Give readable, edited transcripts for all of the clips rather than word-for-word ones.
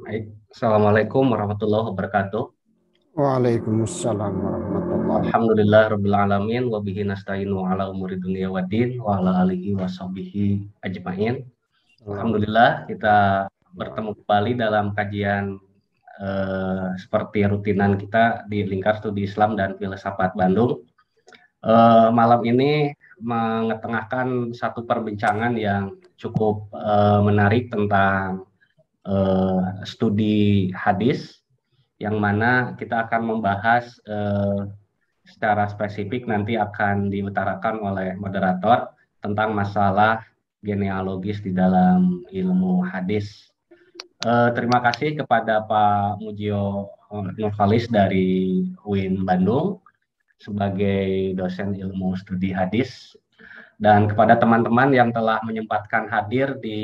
Baik. Assalamualaikum warahmatullahi wabarakatuh. Waalaikumsalam warahmatullahi wabarakatuh. Alhamdulillah rabbil alamin wa bihi nasta'inu ala umuri dunya waddin wa ala alihi wa sahbihi ajmain. Alhamdulillah kita bertemu kembali dalam kajian seperti rutinan kita di Lingkar Studi Islam dan Filsafat Bandung. Malam ini mengetengahkan satu perbincangan yang cukup menarik tentang studi hadis yang mana kita akan membahas secara spesifik nanti akan diutarakan oleh moderator tentang masalah genealogis di dalam ilmu hadis. Terima kasih kepada Pak Mujio Nurfalis dari UIN Bandung sebagai dosen ilmu studi hadis dan kepada teman-teman yang telah menyempatkan hadir di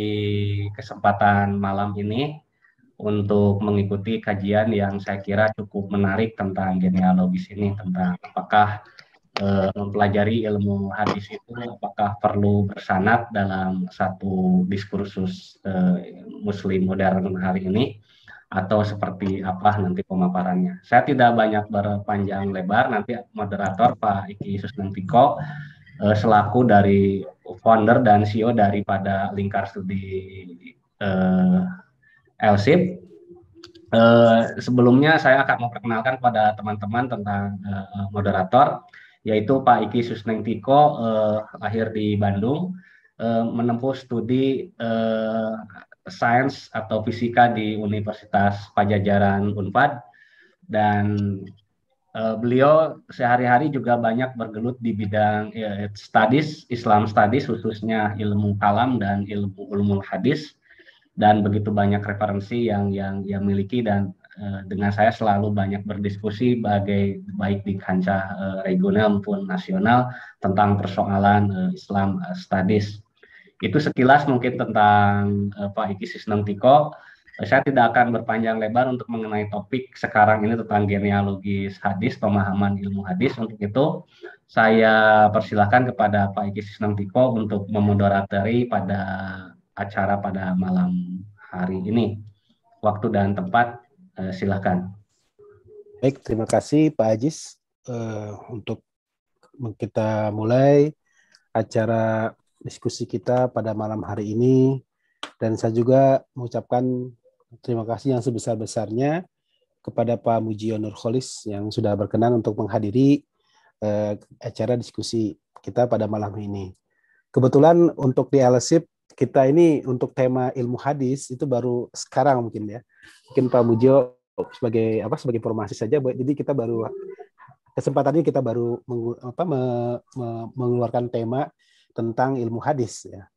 kesempatan malam ini untuk mengikuti kajian yang saya kira cukup menarik tentang genealogis ini, tentang apakah mempelajari ilmu hadis itu apakah perlu bersanad dalam satu diskursus muslim modern hari ini atau seperti apa nanti pemaparannya. Saya tidak banyak berpanjang lebar, nanti moderator Pak Iki Susnantiko selaku dari founder dan CEO daripada Lingkar Studi eh, LSIP. Sebelumnya saya akan memperkenalkan kepada teman-teman tentang moderator, yaitu Pak Iki Susnengtiko, lahir di Bandung, menempuh studi sains atau fisika di Universitas Pajajaran Unpad, dan beliau sehari-hari juga banyak bergelut di bidang studies, Islam studies, khususnya ilmu kalam dan ilmu ulumul hadis, dan begitu banyak referensi yang miliki, dan dengan saya selalu banyak berdiskusi baik di kancah regional maupun nasional tentang persoalan Islam studies. Itu sekilas mungkin tentang Pak Iki Sisnantiko. Saya tidak akan berpanjang lebar untuk mengenai topik sekarang ini tentang genealogis hadis, pemahaman ilmu hadis. Untuk itu, saya persilahkan kepada Pak Iki Sisnantiko untuk memoderatori pada acara pada malam hari ini. Waktu dan tempat, silakan. Baik, terima kasih Pak Ajis untuk kita mulai acara diskusi kita pada malam hari ini. Dan saya juga mengucapkan terima kasih yang sebesar-besarnya kepada Pak Mujio Nurholis yang sudah berkenan untuk menghadiri acara diskusi kita pada malam ini. Kebetulan untuk di LSIP kita ini untuk tema ilmu hadis itu baru sekarang mungkin ya. Mungkin Pak Mujio sebagai informasi saja. Jadi kita baru kesempatan ini kita baru mengeluarkan tema tentang ilmu hadis ya.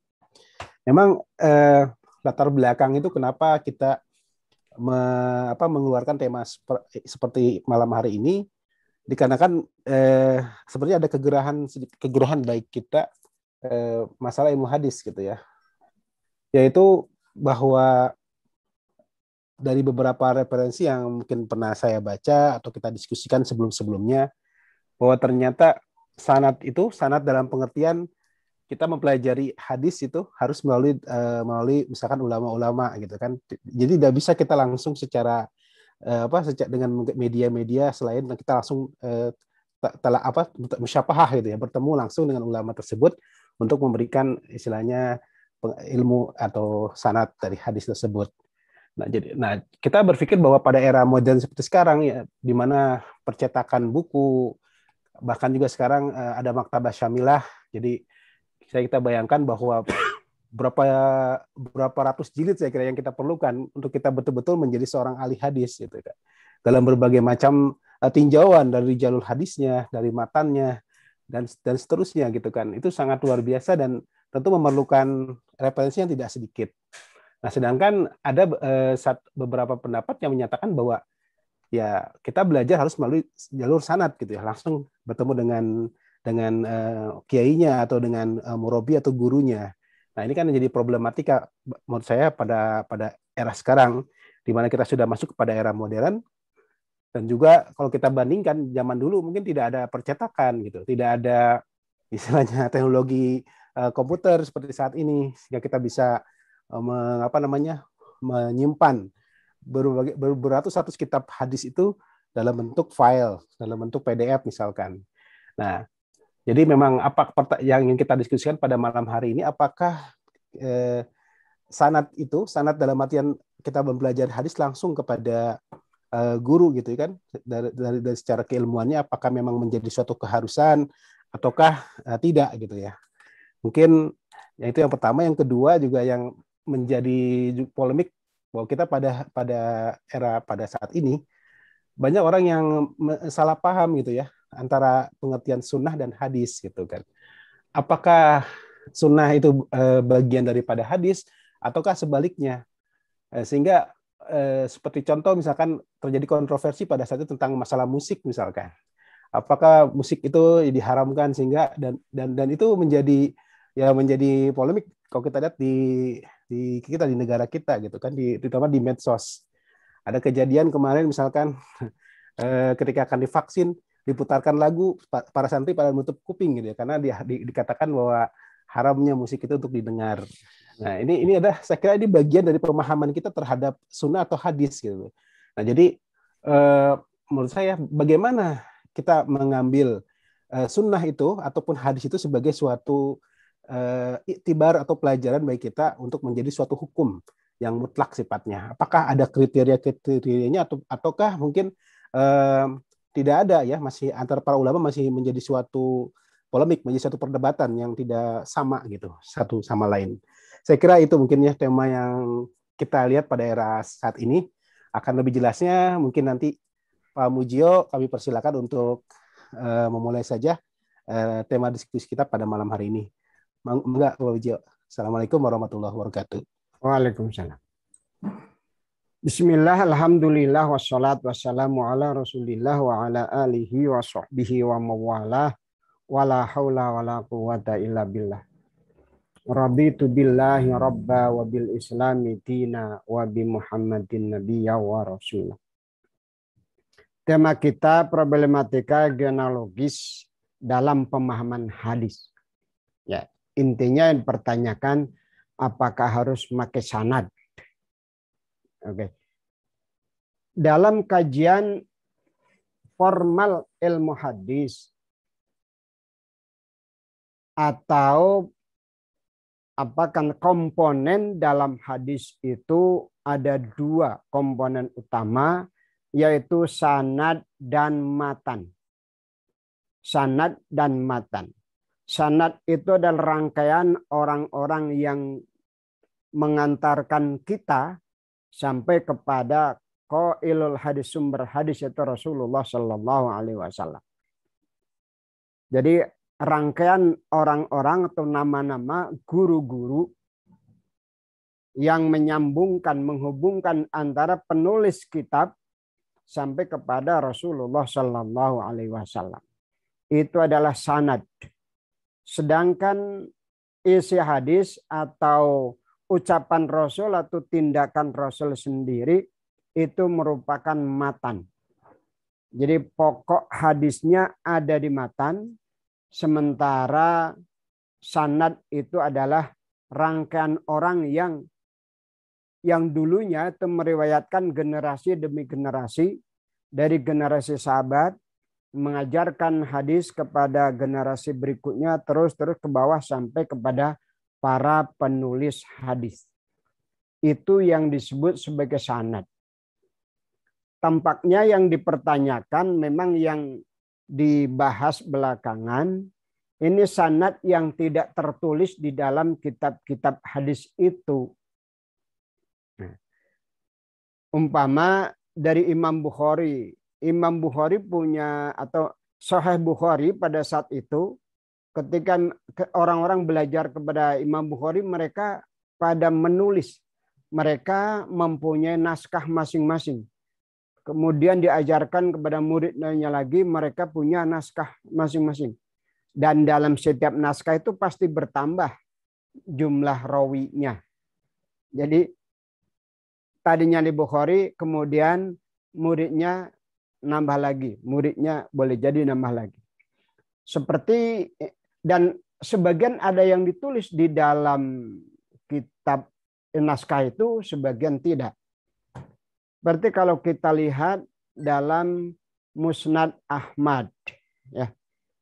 Memang latar belakang itu kenapa kita mengeluarkan tema seperti malam hari ini dikarenakan sebenarnya ada kegerahan baik kita masalah ilmu hadis gitu ya, yaitu bahwa dari beberapa referensi yang mungkin pernah saya baca atau kita diskusikan sebelum-sebelumnya, bahwa ternyata sanad dalam pengertian kita mempelajari hadis itu harus melalui misalkan ulama-ulama gitu kan. Jadi tidak bisa kita langsung secara dengan media-media selain kita langsung musyafahah gitu ya, bertemu langsung dengan ulama tersebut untuk memberikan istilahnya ilmu atau sanad dari hadis tersebut. Nah, kita berpikir bahwa pada era modern seperti sekarang ya, di mana percetakan buku, bahkan juga sekarang ada maktabah syamilah. Jadi kita bayangkan bahwa berapa berapa ratus jilid saya kira yang kita perlukan untuk kita betul-betul menjadi seorang ahli hadis gitu kan. Dalam berbagai macam tinjauan dari jalur hadisnya, dari matannya dan seterusnya gitu kan. Itu sangat luar biasa dan tentu memerlukan referensi yang tidak sedikit. Nah, sedangkan ada beberapa pendapat yang menyatakan bahwa ya kita belajar harus melalui jalur sanad gitu ya, langsung bertemu dengan kiainya atau dengan murabi atau gurunya. Nah, ini kan menjadi problematika menurut saya pada era sekarang di mana kita sudah masuk kepada era modern, dan juga kalau kita bandingkan zaman dulu mungkin tidak ada percetakan gitu, tidak ada istilahnya teknologi komputer seperti saat ini sehingga kita bisa menyimpan beratus-ratus kitab hadis itu dalam bentuk file, dalam bentuk PDF misalkan. Nah, jadi memang apa yang ingin kita diskusikan pada malam hari ini, apakah sanad dalam artian kita belajar hadis langsung kepada guru gitu kan, dari secara keilmuannya, apakah memang menjadi suatu keharusan ataukah tidak gitu ya. Mungkin yang itu yang pertama. Yang kedua juga yang menjadi polemik, bahwa kita pada saat ini banyak orang yang salah paham gitu ya antara pengertian sunnah dan hadis gitu kan. Apakah sunnah itu bagian daripada hadis ataukah sebaliknya? Sehingga seperti contoh misalkan terjadi kontroversi pada saat itu tentang masalah musik misalkan. Apakah musik itu diharamkan, sehingga dan itu menjadi polemik kalau kita lihat di negara kita gitu kan, terutama di medsos. Ada kejadian kemarin misalkan ketika akan divaksin, diputarkan lagu, para santri pada menutup kuping gitu ya, karena dikatakan bahwa haramnya musik itu untuk didengar. Nah, ini saya kira ini bagian dari pemahaman kita terhadap sunnah atau hadis gitu. Nah, jadi menurut saya bagaimana kita mengambil sunnah itu ataupun hadis itu sebagai suatu iktibar atau pelajaran bagi kita untuk menjadi suatu hukum yang mutlak sifatnya. Apakah ada kriteria-kriterianya ataukah mungkin tidak ada ya, masih antara para ulama masih menjadi suatu polemik, menjadi suatu perdebatan yang tidak sama gitu satu sama lain. Saya kira itu mungkin ya tema yang kita lihat pada era saat ini. Akan lebih jelasnya mungkin nanti Pak Mujio kami persilakan untuk memulai saja tema diskusi kita pada malam hari ini. Enggak, Pak Mujio. Assalamualaikum warahmatullahi wabarakatuh. Waalaikumsalam. Bismillah, alhamdulillah, wassalatu wassalamu ala rasulillah wa ala alihi wa sahbihi wa mawalah, wa la hawla wa la quwata illa billah. Raditu billahi rabba wa bil islami dina wa bi muhammadin nabiyya wa rasulah. Tema kita problematika genealogis dalam pemahaman hadis. Ya, intinya yang dipertanyakan, apakah harus pakai sanad? Oke. Dalam kajian formal ilmu hadis atau apakah komponen dalam hadis itu ada dua komponen utama, yaitu sanad dan matan. Sanad dan matan. Sanad itu adalah rangkaian orang-orang yang mengantarkan kita sampai kepada qailul hadis, sumber hadis itu Rasulullah Shallallahu Alaihi Wasallam. Jadi rangkaian orang-orang atau nama-nama guru-guru yang menyambungkan, menghubungkan antara penulis kitab sampai kepada Rasulullah Shallallahu Alaihi Wasallam. Itu adalah sanad. Sedangkan isi hadis atau ucapan Rasul atau tindakan Rasul sendiri itu merupakan matan. Jadi pokok hadisnya ada di matan, sementara sanad itu adalah rangkaian orang yang dulunya itu meriwayatkan generasi demi generasi, dari generasi sahabat mengajarkan hadis kepada generasi berikutnya, terus ke bawah sampai kepada para penulis hadis. Itu yang disebut sebagai sanad. Tampaknya yang dipertanyakan memang yang dibahas belakangan, ini sanad yang tidak tertulis di dalam kitab-kitab hadis itu. Umpama dari Imam Bukhari. Imam Bukhari punya, atau Sahih Bukhari pada saat itu, ketika orang-orang belajar kepada Imam Bukhari, mereka pada menulis. Mereka mempunyai naskah masing-masing. Kemudian diajarkan kepada muridnya lagi, mereka punya naskah masing-masing. Dan dalam setiap naskah itu pasti bertambah jumlah rawinya. Jadi tadinya di Bukhari, kemudian muridnya nambah lagi. Muridnya boleh jadi nambah lagi. Seperti, dan sebagian ada yang ditulis di dalam kitab naskah itu, sebagian tidak. Seperti kalau kita lihat dalam Musnad Ahmad, ya.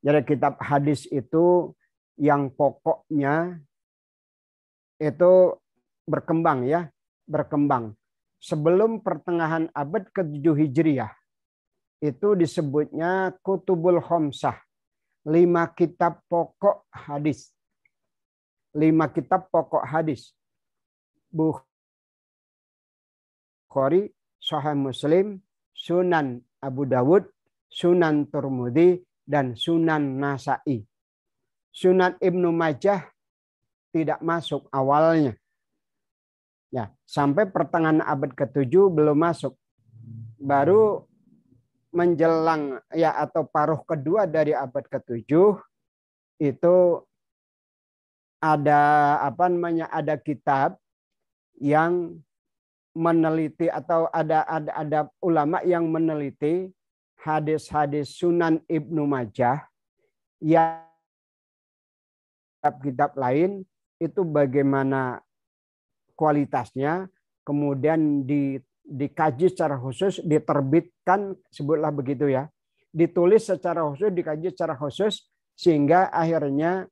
Jadi kitab hadis itu yang pokoknya itu berkembang, ya, berkembang. Sebelum pertengahan abad ke-7 Hijriah itu disebutnya Kutubul Khamsah, 5 kitab pokok hadis. 5 kitab pokok hadis. Bukhari, Sahih Muslim, Sunan Abu Dawud, Sunan Tirmidzi, dan Sunan Nasa'i. Sunan Ibnu Majah tidak masuk awalnya. Ya, sampai pertengahan abad ke-7 belum masuk. Baru menjelang, ya, atau paruh kedua dari abad ke-7 itu ada ada kitab yang meneliti, atau ada ulama yang meneliti hadis-hadis Sunan Ibnu Majah yang kitab lain itu bagaimana kualitasnya, kemudian dikaji secara khusus, diterbitkan, sebutlah begitu, ya, ditulis secara khusus, dikaji secara khusus, sehingga akhirnya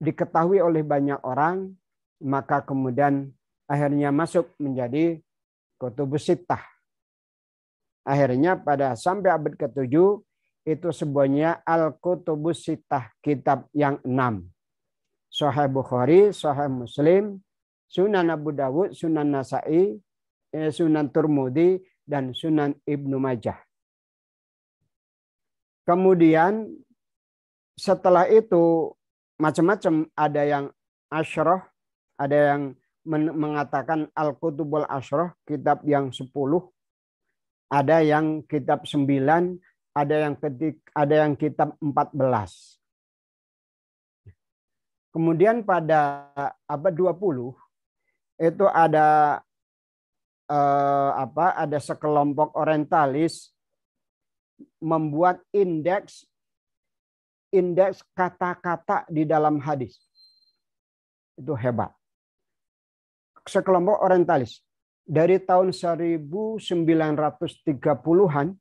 diketahui oleh banyak orang, maka kemudian akhirnya masuk menjadi Kutubus Sittah. Akhirnya pada sampai abad ke-7 itu sebenarnya Al-Kutubus Sittah, kitab yang 6. Sahih Bukhari, Sahih Muslim, Sunan Abu Dawud, Sunan Nasa'i, Sunan Tirmidzi, dan Sunan Ibnu Majah. Kemudian setelah itu macam-macam, ada yang Asyrah, ada yang mengatakan Al-Kutubul Asyrah, kitab yang 10, ada yang kitab 9, ada yang kitab 14. Kemudian pada abad 20 itu ada ada sekelompok orientalis membuat indeks kata-kata di dalam hadis. Itu hebat. Sekelompok orientalis dari tahun 1930-an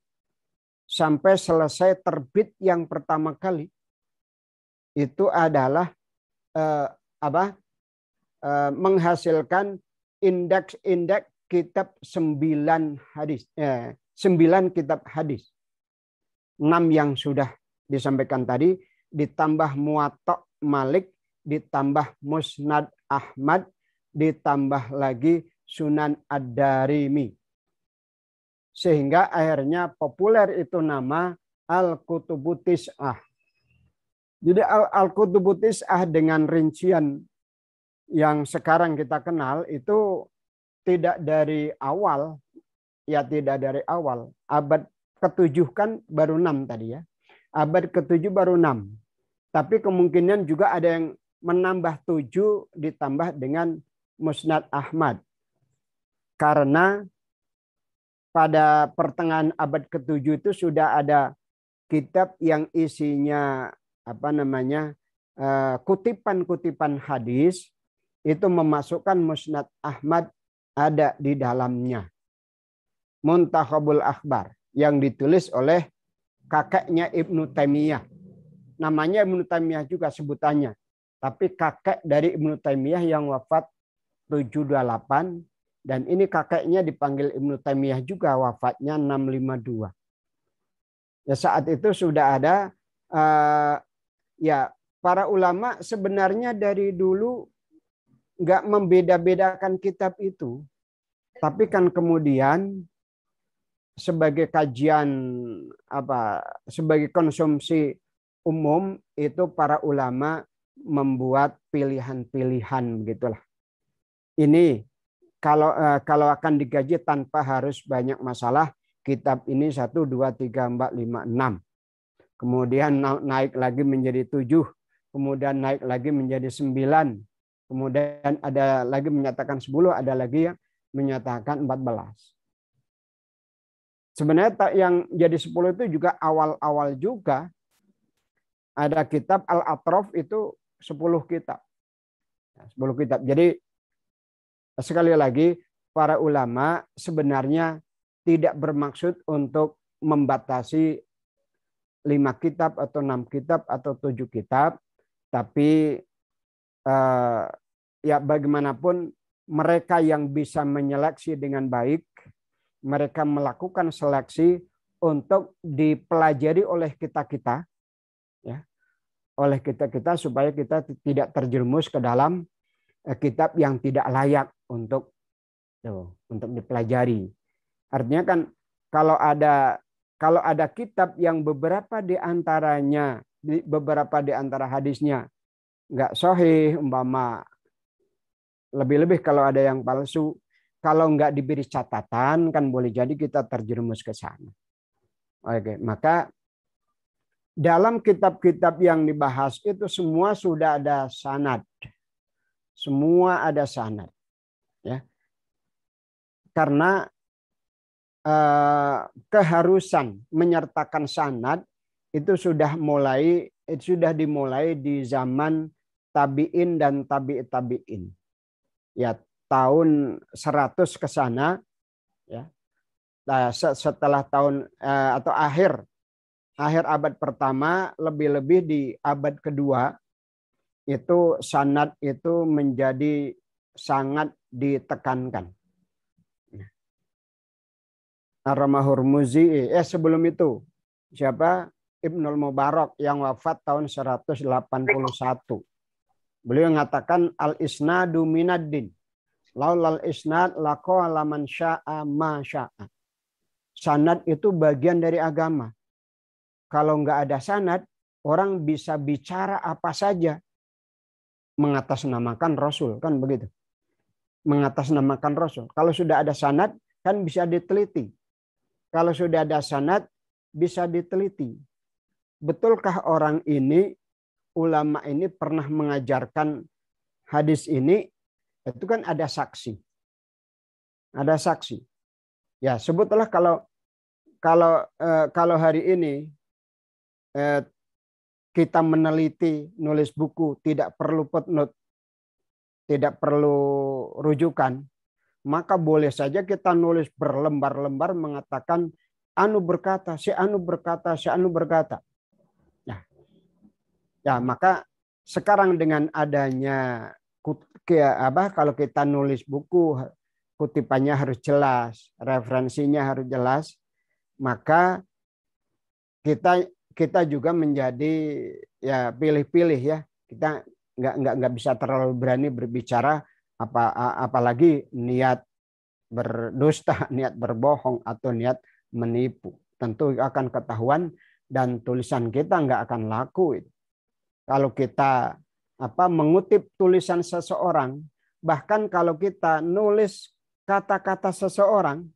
sampai selesai terbit yang pertama kali itu adalah menghasilkan indeks kitab 9 hadis, 9 kitab hadis. 6 yang sudah disampaikan tadi, ditambah Muwatta Malik, ditambah Musnad Ahmad, ditambah lagi Sunan Ad-Darimi. Sehingga akhirnya populer itu nama Al-Kutubut Tis'ah. Jadi Al-Kutubut Tis'ah dengan rincian yang sekarang kita kenal itu tidak dari awal, ya, tidak dari awal. Abad ke-7 kan baru 6 tadi, ya. Abad ke-7 baru 6. Tapi kemungkinan juga ada yang menambah 7 ditambah dengan Musnad Ahmad. Karena pada pertengahan abad ke-7 itu sudah ada kitab yang isinya kutipan-kutipan hadis, itu memasukkan Musnad Ahmad ada di dalamnya. Muntakhabul Akhbar yang ditulis oleh kakeknya Ibnu Taimiyah. Namanya Ibnu Taimiyah juga sebutannya. Tapi kakek dari Ibnu Taimiyah yang wafat 728, dan ini kakeknya dipanggil Ibnu Taimiyah juga, wafatnya 652. Ya, saat itu sudah ada ya, para ulama sebenarnya dari dulu nggak membeda-bedakan kitab itu. Tapi kan kemudian sebagai kajian sebagai konsumsi umum itu para ulama membuat pilihan-pilihan begitulah. Ini kalau akan digaji tanpa harus banyak masalah, kitab ini 1, 2, 3, 4, 5, 6. Kemudian naik lagi menjadi 7, kemudian naik lagi menjadi 9. Kemudian ada lagi menyatakan 10, ada lagi yang menyatakan 14. Sebenarnya yang jadi 10 itu juga awal-awal juga. Ada kitab Al-Atraf itu 10 kitab. 10 kitab. Jadi sekali lagi para ulama sebenarnya tidak bermaksud untuk membatasi 5 kitab atau 6 kitab atau 7 kitab, tapi ya bagaimanapun mereka yang bisa menyeleksi dengan baik, mereka melakukan seleksi untuk dipelajari oleh kita-kita, ya, oleh kita-kita supaya kita tidak terjerumus ke dalam kitab yang tidak layak untuk dipelajari. Artinya kan kalau ada kitab yang beberapa di antara hadisnya nggak sahih, umpama lebih-lebih kalau ada yang palsu, kalau nggak diberi catatan kan boleh jadi kita terjerumus ke sana. Oke, maka dalam kitab-kitab yang dibahas itu semua sudah ada sanad. Semua ada sanad. Ya. Karena keharusan menyertakan sanad itu sudah dimulai di zaman tabi'in dan tabi'in. Ya, tahun 100 ke sana, ya. Nah, setelah tahun atau akhir abad pertama, lebih-lebih di abad kedua, itu sanad itu menjadi sangat ditekankan. Ar-Ramah-Hurmuzi, sebelum itu siapa? Ibnul Mubarak yang wafat tahun 181. Beliau mengatakan al-isnadu minaddin. Laulal isnad laqala man syaa ma syaa. Sanad itu bagian dari agama. Kalau nggak ada sanad, orang bisa bicara apa saja. Mengatasnamakan Rasul, kan begitu. Mengatasnamakan Rasul. Kalau sudah ada sanad, kan bisa diteliti. Kalau sudah ada sanad, bisa diteliti. Betulkah orang ini, ulama ini pernah mengajarkan hadis ini? Itu kan ada saksi. Ada saksi. Ya, sebutlah kalau hari ini kita meneliti, nulis buku, tidak perlu footnote, tidak perlu rujukan, maka boleh saja kita nulis berlembar-lembar mengatakan anu berkata, si anu berkata, si anu berkata. Nah, ya maka sekarang dengan adanya kalau kita nulis buku, kutipannya harus jelas, referensinya harus jelas, maka kita juga menjadi ya pilih-pilih ya. Kita nggak bisa terlalu berani berbicara apalagi niat berdusta, niat berbohong atau niat menipu. Tentu akan ketahuan dan tulisan kita nggak akan laku. Kalau kita mengutip tulisan seseorang, bahkan kalau kita nulis kata-kata seseorang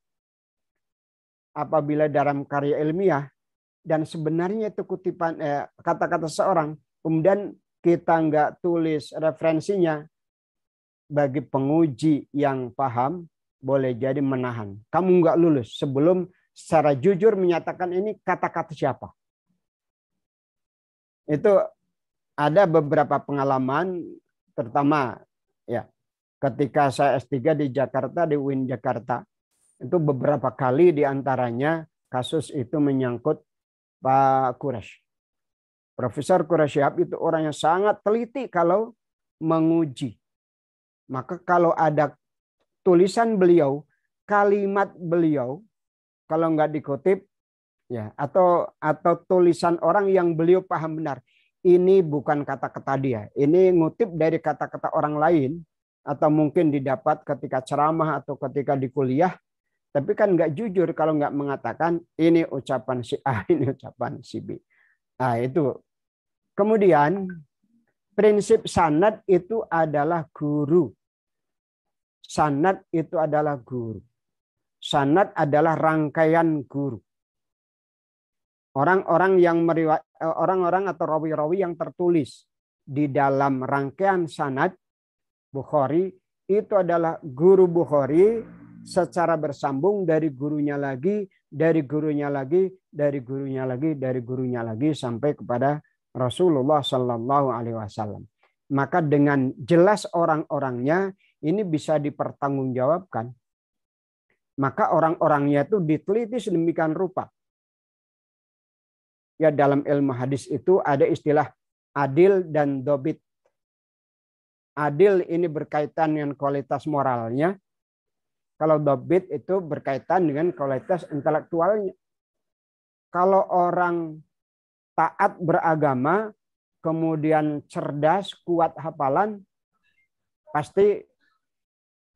apabila dalam karya ilmiah dan sebenarnya itu kutipan kata-kata seseorang, kemudian kita nggak tulis referensinya, bagi penguji yang paham boleh jadi menahan. Kamu nggak lulus sebelum secara jujur menyatakan ini kata-kata siapa. Itu ada beberapa pengalaman, terutama ya ketika saya S3 di Jakarta, di UIN Jakarta, itu beberapa kali diantaranya kasus itu menyangkut Pak Quraisy. Profesor Quraisy Shihab itu orang yang sangat teliti kalau menguji. Maka kalau ada tulisan beliau, kalimat beliau, kalau nggak dikutip, ya atau tulisan orang yang beliau paham benar, ini bukan kata-kata dia, ini ngutip dari kata-kata orang lain, atau mungkin didapat ketika ceramah atau ketika di kuliah, tapi kan nggak jujur kalau nggak mengatakan ini ucapan si A, ini ucapan si B. Nah itu. Kemudian prinsip sanad itu adalah guru. Sanad itu adalah guru. Sanad adalah rangkaian guru. Orang-orang atau rawi-rawi yang tertulis di dalam rangkaian sanad Bukhari itu adalah guru Bukhari secara bersambung dari gurunya lagi, dari gurunya lagi, dari gurunya lagi, dari gurunya lagi sampai kepada Rasulullah Shallallahu Alaihi Wasallam. Maka dengan jelas orang-orangnya ini bisa dipertanggungjawabkan. maka orang-orangnya itu diteliti sedemikian rupa. Ya, dalam ilmu hadis itu ada istilah adil dan dobit. Adil ini berkaitan dengan kualitas moralnya. Kalau dobit itu berkaitan dengan kualitas intelektualnya. Kalau orang taat beragama, kemudian cerdas, kuat hafalan, pasti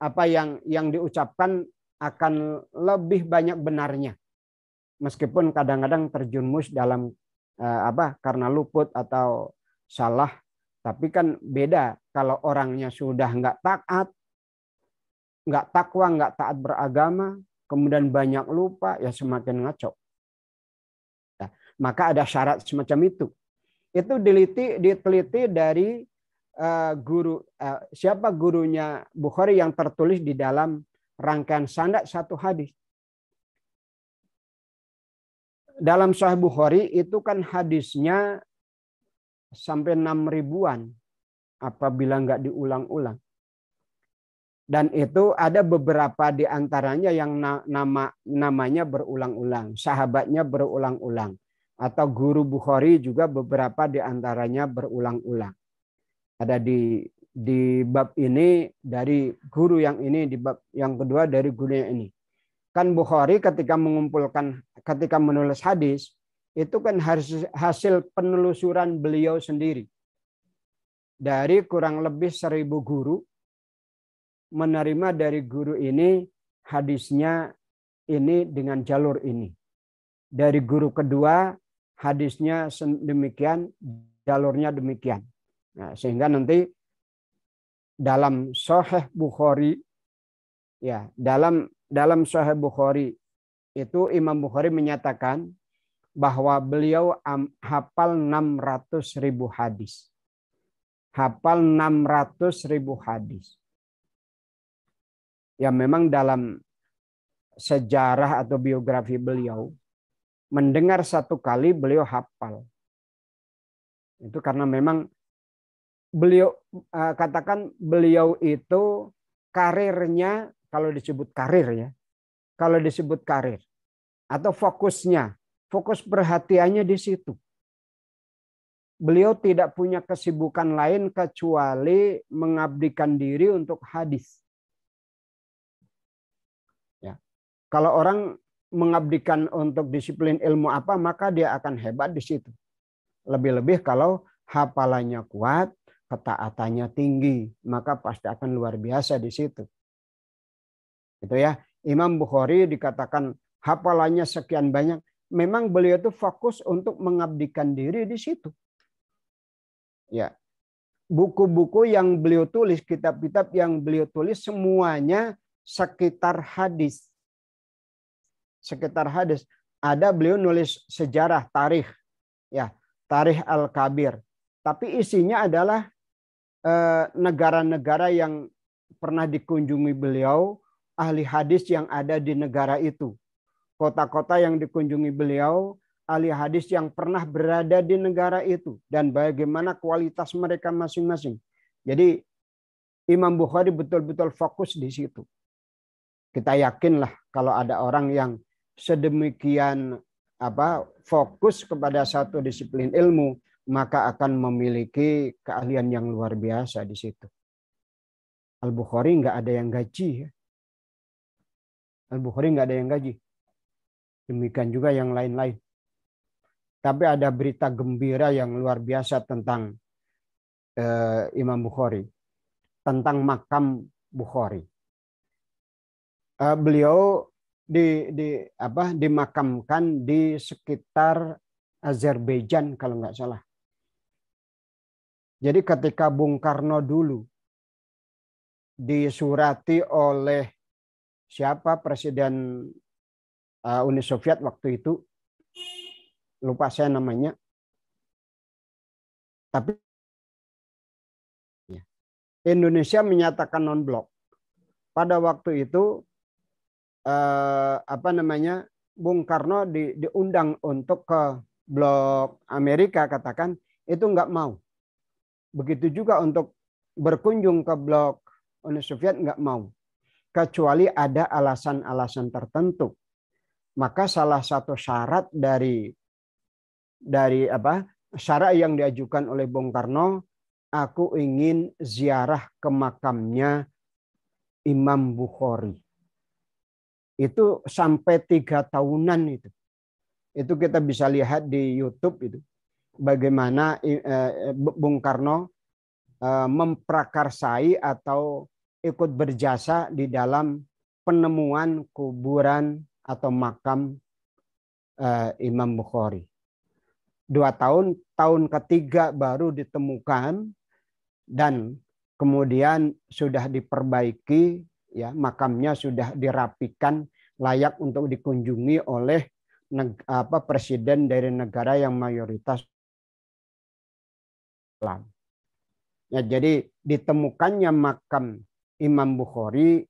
apa yang diucapkan akan lebih banyak benarnya. Meskipun kadang-kadang terjerumus dalam karena luput atau salah, tapi kan beda kalau orangnya sudah nggak taat, nggak takwa, nggak taat beragama, kemudian banyak lupa, ya semakin ngaco. Nah, maka ada syarat semacam itu. Itu diteliti dari siapa gurunya Bukhari yang tertulis di dalam rangkaian sanad satu hadis. Dalam Sahih Bukhari itu kan hadisnya sampai 6 ribuan apabila nggak diulang-ulang. Dan itu ada beberapa di antaranya yang namanya berulang-ulang, sahabatnya berulang-ulang. Atau guru Bukhari juga beberapa di antaranya berulang-ulang. Ada di bab ini dari guru yang ini, di bab yang kedua dari guru yang ini. Kan Bukhari ketika menulis hadis, itu kan hasil penelusuran beliau sendiri. Dari kurang lebih 1000 guru, menerima dari guru ini hadisnya ini dengan jalur ini. Dari guru kedua, hadisnya demikian, jalurnya demikian. Nah, sehingga nanti dalam Sahih Bukhari, ya dalam Sahih Bukhari itu Imam Bukhari menyatakan bahwa beliau hafal 600.000 hadis. Hafal 600.000 hadis. Ya memang dalam sejarah atau biografi beliau, mendengar satu kali beliau hafal. Itu karena memang beliau katakan beliau itu karirnya, kalau disebut karir ya, kalau disebut karir atau fokusnya, fokus perhatiannya di situ. Beliau tidak punya kesibukan lain kecuali mengabdikan diri untuk hadis. Ya. Kalau orang mengabdikan untuk disiplin ilmu apa, maka dia akan hebat di situ. Lebih-lebih kalau hafalannya kuat, ketaatannya tinggi, maka pasti akan luar biasa di situ. Itu ya, Imam Bukhari dikatakan hafalannya sekian banyak. Memang beliau itu fokus untuk mengabdikan diri di situ. Ya, buku-buku yang beliau tulis, kitab-kitab yang beliau tulis semuanya sekitar hadis. Sekitar hadis. Ada beliau nulis sejarah, tarikh, ya, Tarikh Al-Kabir. Tapi isinya adalah negara-negara yang pernah dikunjungi beliau, ahli hadis yang ada di negara itu. Kota-kota yang dikunjungi beliau, ahli hadis yang pernah berada di negara itu. Dan bagaimana kualitas mereka masing-masing. Jadi Imam Bukhari betul-betul fokus di situ. Kita yakinlah kalau ada orang yang sedemikian fokus kepada satu disiplin ilmu, maka akan memiliki keahlian yang luar biasa di situ. Al-Bukhari nggak ada yang gaji. Al-Bukhari nggak ada yang gaji. Demikian juga yang lain-lain. Tapi ada berita gembira yang luar biasa tentang Imam Bukhari. Tentang makam Bukhari. Beliau dimakamkan di sekitar Azerbaijan kalau nggak salah. Jadi ketika Bung Karno dulu disurati oleh siapa presiden Uni Soviet waktu itu, lupa saya namanya, tapi Indonesia menyatakan non-blok. Pada waktu itu Bung Karno diundang untuk ke blok Amerika, katakan itu nggak mau. Begitu juga untuk berkunjung ke blok Uni Soviet nggak mau. kecuali ada alasan-alasan tertentu. Maka salah satu syarat dari syarat yang diajukan oleh Bung Karno, aku ingin ziarah ke makamnya Imam Bukhari. Itu sampai 3 tahunan itu. Itu kita bisa lihat di YouTube itu. Bagaimana Bung Karno memprakarsai atau ikut berjasa di dalam penemuan kuburan atau makam Imam Bukhari. 2 tahun, tahun ketiga baru ditemukan dan kemudian sudah diperbaiki, ya, makamnya sudah dirapikan layak untuk dikunjungi oleh presiden dari negara yang mayoritas Islam. Ya, jadi ditemukannya makam Imam Bukhari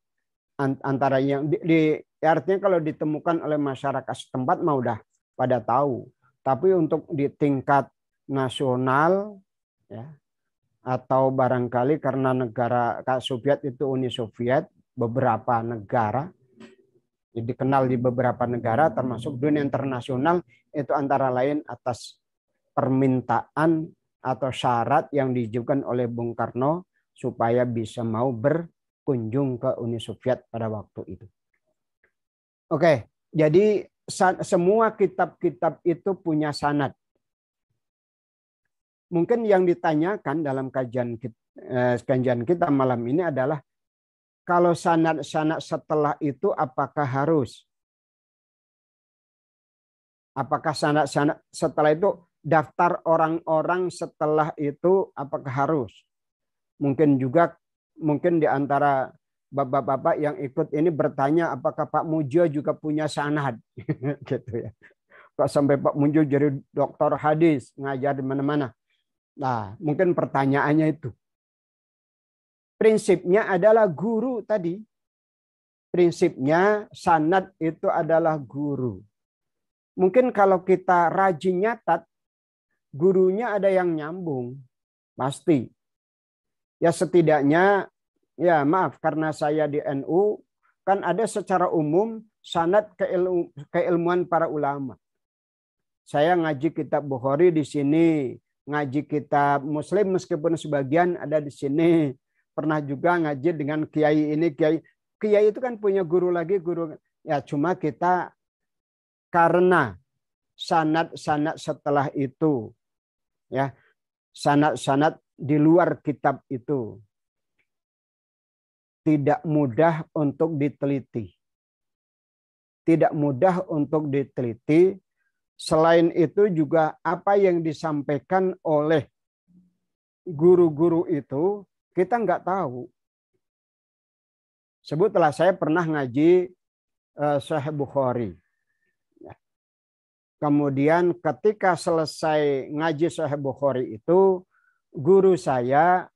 antara yang artinya kalau ditemukan oleh masyarakat setempat mah udah pada tahu. Tapi untuk di tingkat nasional, ya, atau barangkali karena negara Soviet itu Uni Soviet, beberapa negara dikenal di beberapa negara termasuk dunia internasional, itu antara lain atas permintaan atau syarat yang diajukan oleh Bung Karno supaya bisa mau berkunjung ke Uni Soviet pada waktu itu. Oke, jadi semua kitab-kitab itu punya sanad. Mungkin yang ditanyakan dalam kajian kita malam ini adalah kalau sanad-sanad setelah itu apakah harus? Apakah sanad-sanad setelah itu daftar orang-orang setelah itu apakah harus? Mungkin di antara bapak-bapak yang ikut ini bertanya apakah Pak Mujo juga punya sanad gitu ya. Kok sampai Pak Mujo jadi doktor hadis, ngajar di mana-mana. Nah, mungkin pertanyaannya itu. Prinsipnya adalah guru tadi. Prinsipnya sanad itu adalah guru. Mungkin kalau kita rajin nyatat, gurunya ada yang nyambung. Pasti. Ya setidaknya, ya maaf karena saya di NU, kan ada secara umum sanad keilmuan para ulama. Saya ngaji kitab Bukhari di sini, ngaji kitab Muslim meskipun sebagian ada di sini. Pernah juga ngaji dengan kiai ini, kiai itu kan punya guru lagi, guru. Ya cuma kita karena sanad-sanad setelah itu, ya sanad-sanad di luar kitab itu tidak mudah untuk diteliti. Tidak mudah untuk diteliti. Selain itu juga apa yang disampaikan oleh guru-guru itu kita nggak tahu. Sebutlah saya pernah ngaji Sahih Bukhari. Kemudian ketika selesai ngaji Sahih Bukhari itu, guru saya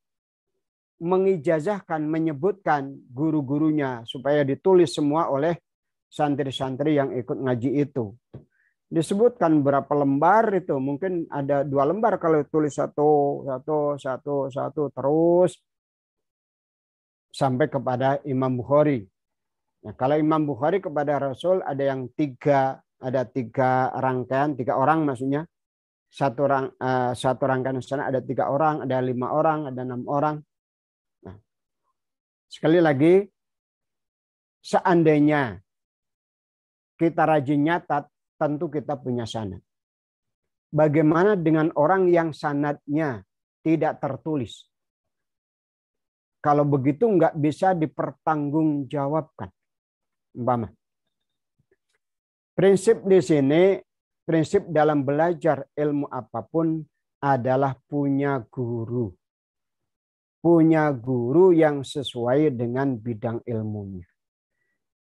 mengijazahkan, menyebutkan guru-gurunya supaya ditulis semua oleh santri-santri yang ikut ngaji itu. Disebutkan berapa lembar itu, mungkin ada 2 lembar kalau tulis satu terus sampai kepada Imam Bukhari. Nah, kalau Imam Bukhari kepada Rasul ada yang 3 rangkaian, 3 orang maksudnya. Satu rangkaian sana ada 3 orang, ada 5 orang, ada 6 orang. Nah, sekali lagi, seandainya kita rajin nyatat, tentu kita punya sanad. Bagaimana dengan orang yang sanadnya tidak tertulis? Kalau begitu nggak bisa dipertanggungjawabkan. Umpama. Prinsip di sini, prinsip dalam belajar ilmu apapun adalah punya guru. Punya guru yang sesuai dengan bidang ilmunya.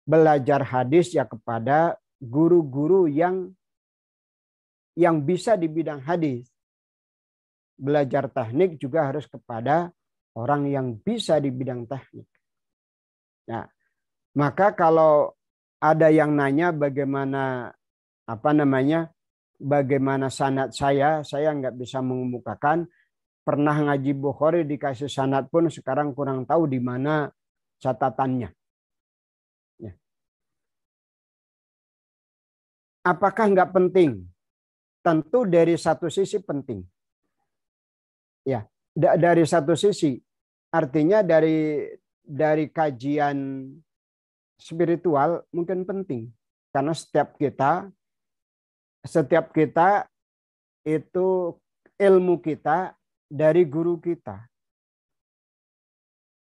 Belajar hadis ya kepada guru-guru yang bisa di bidang hadis. Belajar teknik juga harus kepada orang yang bisa di bidang teknik. Nah, maka kalau ada yang nanya bagaimana bagaimana sanad saya nggak bisa mengemukakan. Pernah ngaji Bukhari dikasih sanad pun sekarang kurang tahu di mana catatannya. Apakah nggak penting? Tentu dari satu sisi penting. Ya, dari satu sisi, artinya dari kajian spiritual mungkin penting, karena setiap kita itu ilmu kita dari guru kita.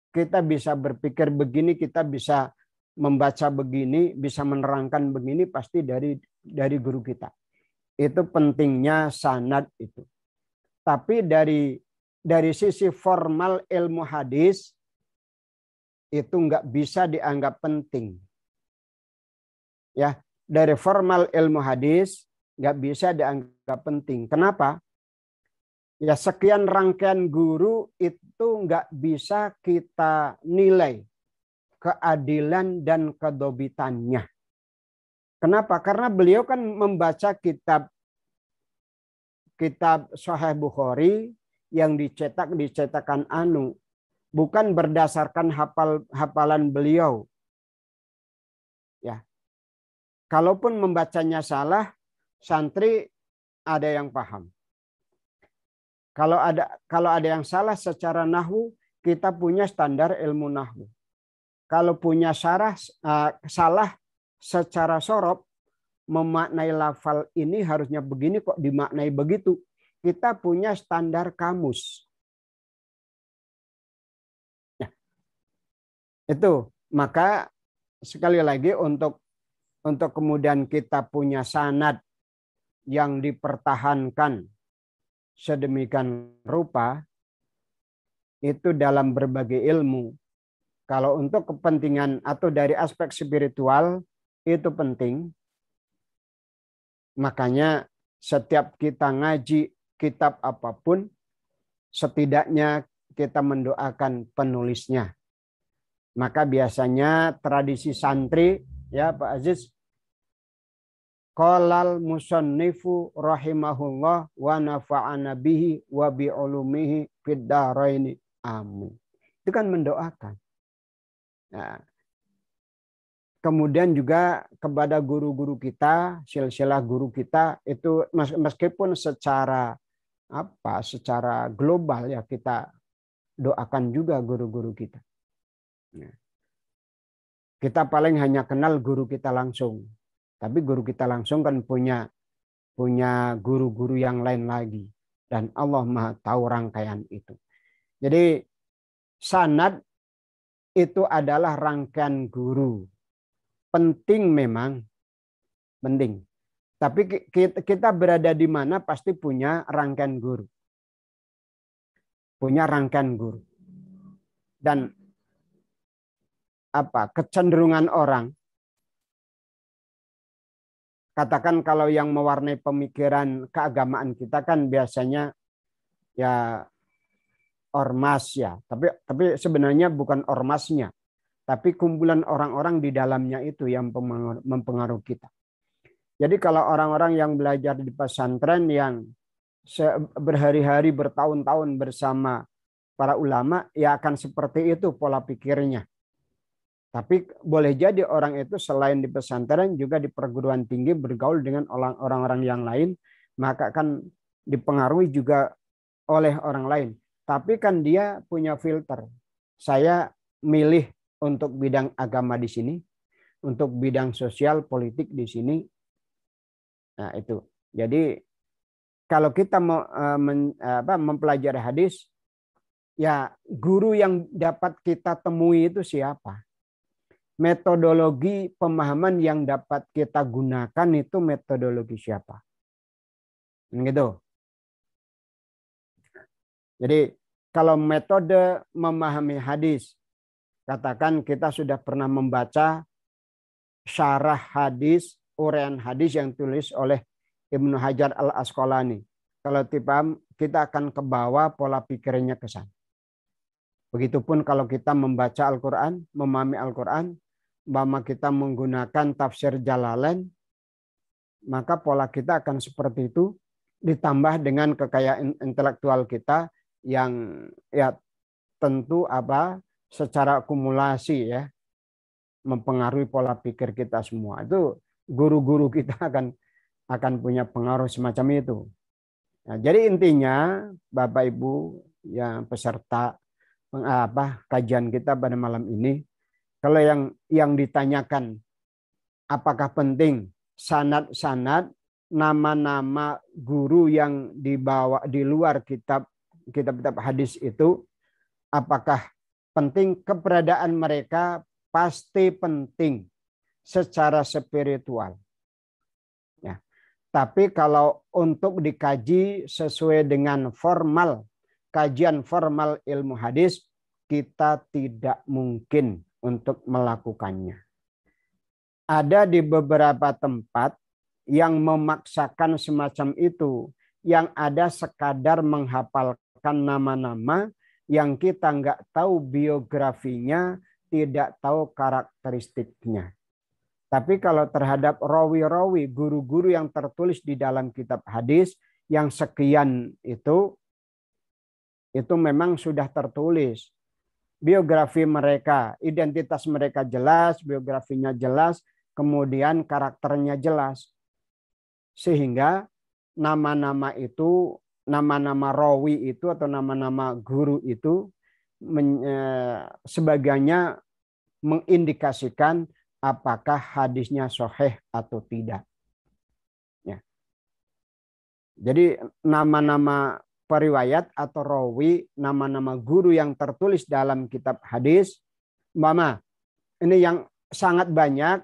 Kita bisa berpikir begini, kita bisa membaca begini, bisa menerangkan begini, pasti dari guru kita. Itu pentingnya sanad itu. Tapi dari sisi formal ilmu hadis itu nggak bisa dianggap penting. Ya, dari formal ilmu hadis nggak bisa dianggap penting. Kenapa? Ya, sekian rangkaian guru itu nggak bisa kita nilai keadilan dan kedobitannya. Kenapa? Karena beliau kan membaca kitab Sahih Bukhari yang dicetakan Anu, bukan berdasarkan hafalan beliau. Ya. Kalaupun membacanya salah, santri ada yang paham. Kalau ada yang salah secara nahwu, kita punya standar ilmu nahwu. Kalau punya salah secara sorob, memaknai lafal ini harusnya begini kok dimaknai begitu. Kita punya standar kamus. Nah, itu. Maka sekali lagi untuk kemudian kita punya sanad yang dipertahankan sedemikian rupa, itu dalam berbagai ilmu. Kalau untuk kepentingan atau dari aspek spiritual itu penting. Makanya setiap kita ngaji kitab apapun, setidaknya kita mendoakan penulisnya. Maka biasanya tradisi santri, ya Pak Aziz, qalal musannifu rahimahullah wa nafa'ana bihi wa bi ulumihi fid dharaini amin. Itu kan mendoakan. Nah, kemudian juga kepada guru-guru kita, silsilah guru kita itu meskipun secara global ya kita doakan juga guru-guru kita. Nah, kita paling hanya kenal guru kita langsung. Tapi guru kita langsung kan punya guru-guru yang lain lagi. Dan Allah Maha tahu rangkaian itu. Jadi sanad itu adalah rangkaian guru. Penting memang. Penting. Tapi kita berada di mana pasti punya rangkaian guru. Punya rangkaian guru. Dan kecenderungan orang, katakan kalau yang mewarnai pemikiran keagamaan kita kan biasanya ya ormas ya. Tapi sebenarnya bukan ormasnya. Tapi kumpulan orang-orang di dalamnya itu yang mempengaruhi kita. Jadi kalau orang-orang yang belajar di pesantren yang berhari-hari bertahun-tahun bersama para ulama, ya akan seperti itu pola pikirnya. Tapi boleh jadi orang itu selain di pesantren juga di perguruan tinggi bergaul dengan orang-orang yang lain, maka akan dipengaruhi juga oleh orang lain. Tapi kan dia punya filter. Saya milih untuk bidang agama di sini, untuk bidang sosial politik di sini. Nah, itu. Jadi kalau kita mempelajari hadis, ya guru yang dapat kita temui itu siapa? Metodologi pemahaman yang dapat kita gunakan itu metodologi siapa? Gitu. Jadi kalau metode memahami hadis, katakan kita sudah pernah membaca syarah hadis, uraian hadis yang tulis oleh Ibnu Hajar Al-Asqalani. Kalau kita akan ke bawah pola pikirnya ke sana. Begitupun kalau kita membaca Al-Quran, memahami Al-Quran, bahwa kita menggunakan tafsir Jalalain, maka pola kita akan seperti itu, ditambah dengan kekayaan intelektual kita yang ya tentu secara akumulasi ya mempengaruhi pola pikir kita semua. Itu guru-guru kita akan punya pengaruh semacam itu. Nah, jadi intinya Bapak Ibu yang peserta kajian kita pada malam ini, kalau yang ditanyakan apakah penting sanad-sanad nama-nama guru yang dibawa di luar kitab-kitab hadis itu, apakah penting? Keberadaan mereka pasti penting secara spiritual. Ya. Tapi kalau untuk dikaji sesuai dengan formal, kajian formal ilmu hadis, kita tidak mungkin untuk melakukannya. Ada di beberapa tempat yang memaksakan semacam itu, yang ada sekadar menghafalkan nama-nama yang kita nggak tahu biografinya, tidak tahu karakteristiknya. Tapi kalau terhadap rawi-rawi, guru-guru yang tertulis di dalam kitab hadis, yang sekian itu memang sudah tertulis. Biografi mereka, identitas mereka jelas, biografinya jelas, kemudian karakternya jelas. Sehingga nama-nama itu, nama-nama rawi itu atau nama-nama guru itu sebagainya mengindikasikan apakah hadisnya sahih atau tidak. Ya. Jadi nama-nama periwayat atau rawi, nama-nama guru yang tertulis dalam kitab hadis, Mama, ini yang sangat banyak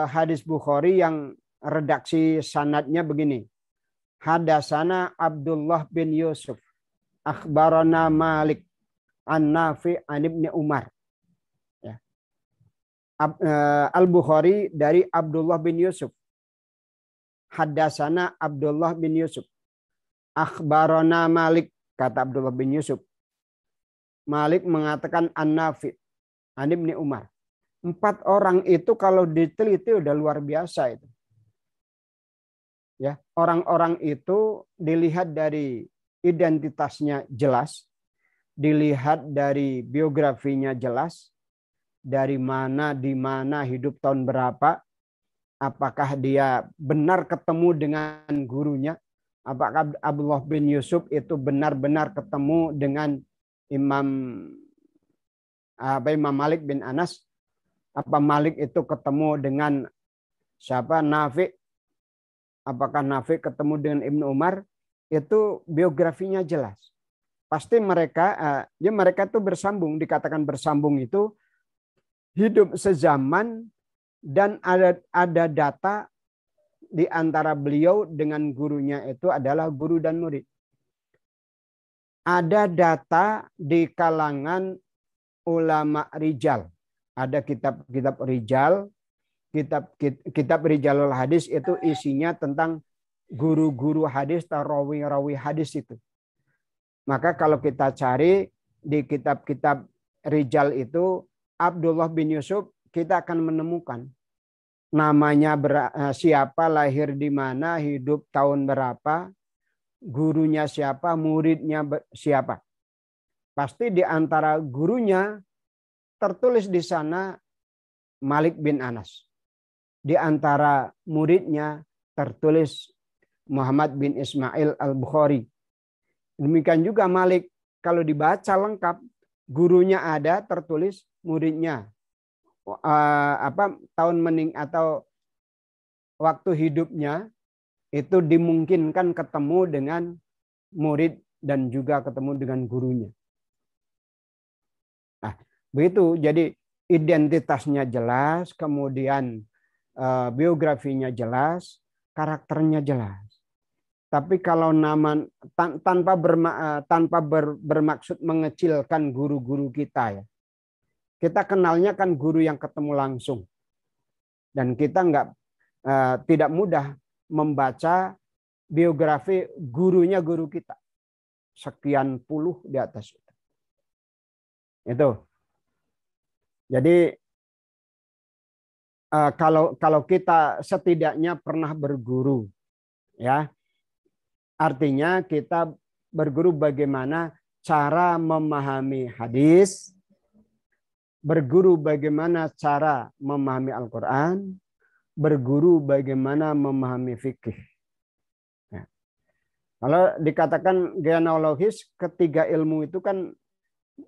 hadis Bukhari yang redaksi sanadnya begini. Hadasana Abdullah bin Yusuf, akhbarana Malik, an-Nafi an Ibni Umar. Ya. Al-Bukhari dari Abdullah bin Yusuf. Hadasana Abdullah bin Yusuf. Akhbarana Malik, kata Abdullah bin Yusuf. Malik mengatakan an-Nafi an Ibni Umar. 4 orang itu kalau diteliti udah luar biasa itu. Ya, orang-orang itu dilihat dari identitasnya jelas, dilihat dari biografinya jelas, dari mana, di mana, hidup tahun berapa, apakah dia benar ketemu dengan gurunya, apakah Abdullah bin Yusuf itu benar-benar ketemu dengan Imam Malik bin Anas, apa Malik itu ketemu dengan siapa, Nafi, apakah Nafi ketemu dengan Ibnu Umar, itu biografinya jelas. Pasti mereka itu bersambung, dikatakan bersambung itu hidup sezaman dan ada data di antara beliau dengan gurunya itu adalah guru dan murid. Ada data di kalangan ulama rijal. Ada kitab-kitab rijal, kitab Rijalul Hadis itu isinya tentang guru-guru hadis atau rawi-rawi hadis itu. Maka kalau kita cari di kitab-kitab Rijal itu Abdullah bin Yusuf, kita akan menemukan namanya siapa, lahir di mana, hidup tahun berapa, gurunya siapa, muridnya siapa. Pasti di antara gurunya tertulis di sana Malik bin Anas. Di antara muridnya tertulis Muhammad bin Ismail al-Bukhari. Demikian juga Malik, kalau dibaca lengkap, gurunya ada tertulis, muridnya tahun atau waktu hidupnya itu dimungkinkan ketemu dengan murid dan juga ketemu dengan gurunya. Nah, begitu. Jadi identitasnya jelas, kemudian biografinya jelas, karakternya jelas. Tapi kalau tanpa bermaksud mengecilkan guru-guru kita ya. Kita kenalnya kan guru yang ketemu langsung. Dan kita tidak mudah membaca biografi gurunya guru kita. Sekian puluh di atas itu. Itu. Jadi kalau kita setidaknya pernah berguru, ya, artinya kita berguru bagaimana cara memahami hadis, berguru bagaimana cara memahami Al-Quran, berguru bagaimana memahami fikih. Ya. Kalau dikatakan genealogis, ketiga ilmu itu kan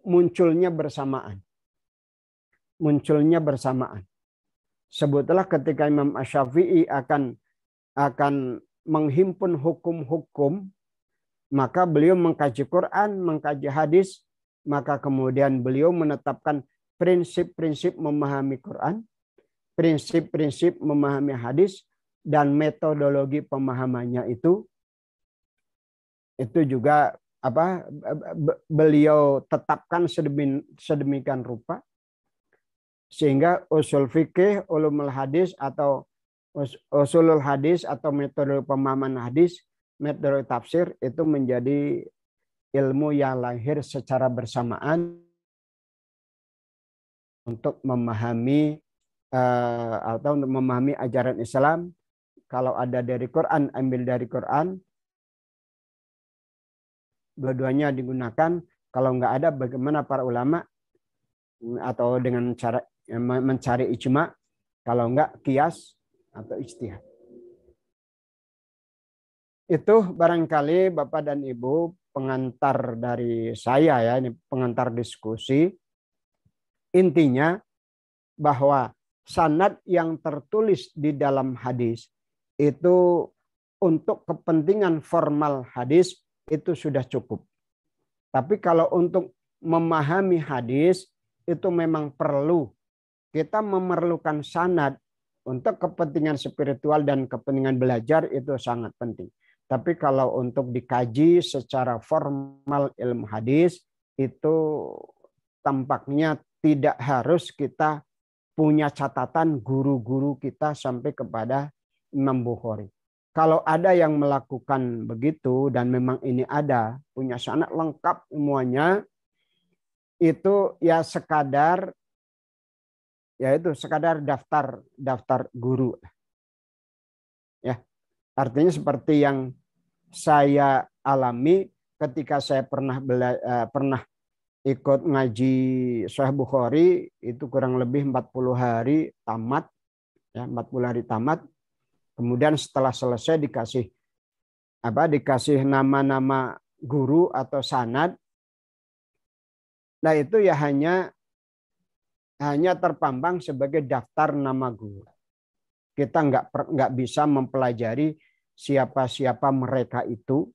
munculnya bersamaan. Munculnya bersamaan. Sebutlah ketika Imam Asy-Syafi'i akan menghimpun hukum-hukum, maka beliau mengkaji Quran, mengkaji hadis, maka kemudian beliau menetapkan prinsip-prinsip memahami Quran, prinsip-prinsip memahami hadis, dan metodologi pemahamannya itu juga beliau tetapkan sedemikian rupa sehingga usul fikih, ulumul hadis atau usulul hadis atau metode pemahaman hadis, metode tafsir itu menjadi ilmu yang lahir secara bersamaan untuk memahami atau untuk memahami ajaran Islam. Kalau ada dari Quran, ambil dari Quran. Dua-duanya digunakan. Kalau nggak ada, bagaimana para ulama atau dengan cara mencari ijma. Kalau nggak, kias atau ijtihad. Itu barangkali Bapak dan Ibu pengantar dari saya ya, ini pengantar diskusi. Intinya bahwa sanad yang tertulis di dalam hadis itu untuk kepentingan formal hadis itu sudah cukup. Tapi kalau untuk memahami hadis itu memang perlu. Kita memerlukan sanad untuk kepentingan spiritual dan kepentingan belajar itu sangat penting. Tapi kalau untuk dikaji secara formal ilmu hadis itu tampaknya tidak harus kita punya catatan guru-guru kita sampai kepada Imam Bukhari. Kalau ada yang melakukan begitu dan memang ini ada, punya sanad lengkap semuanya, itu ya sekadar daftar guru. Ya. Artinya seperti yang saya alami ketika saya pernah ikut ngaji Sahih Bukhari, itu kurang lebih 40 hari tamat, ya 40 hari tamat. Kemudian setelah selesai dikasih nama-nama guru atau sanad. Nah itu ya hanya terpampang sebagai daftar nama guru. Kita nggak bisa mempelajari siapa-siapa mereka itu.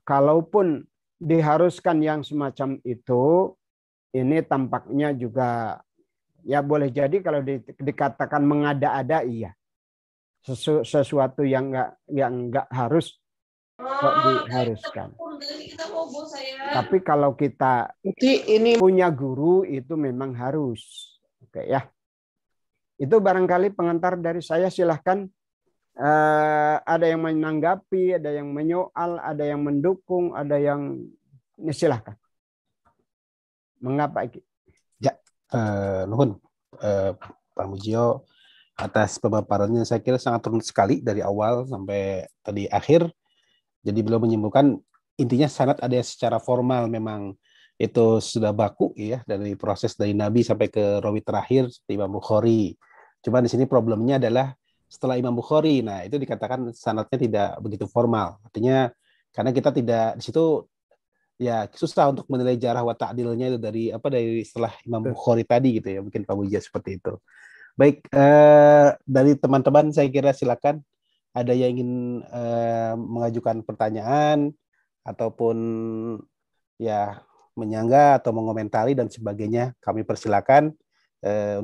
Kalaupun diharuskan yang semacam itu, ini tampaknya juga ya boleh jadi kalau dikatakan mengada-ada iya. Sesuatu yang nggak harus kok diharuskan. Tapi kalau kita punya guru itu memang harus. Oke ya. Itu barangkali pengantar dari saya, silahkan. Ada yang menanggapi, ada yang menyoal, ada yang mendukung, ada yang silahkan. Mengapa Iki? Ya, nuhun Pak Mujio atas pemaparannya, saya kira sangat runut sekali dari awal sampai tadi akhir. Jadi beliau menyimpulkan intinya sanad ada yang secara formal memang itu sudah baku ya, dari proses dari Nabi sampai ke rawi terakhir seperti Imam Bukhari. Cuma di sini problemnya adalah setelah Imam Bukhari, nah itu dikatakan sanadnya tidak begitu formal. Artinya karena kita tidak di situ ya susah untuk menilai jarah wa ta'dilnya itu dari setelah Imam Bukhari tadi gitu ya. Mungkin Pak Buja seperti itu. Baik, dari teman-teman saya kira silakan ada yang ingin mengajukan pertanyaan ataupun ya menyanggah atau mengomentari dan sebagainya, kami persilakan.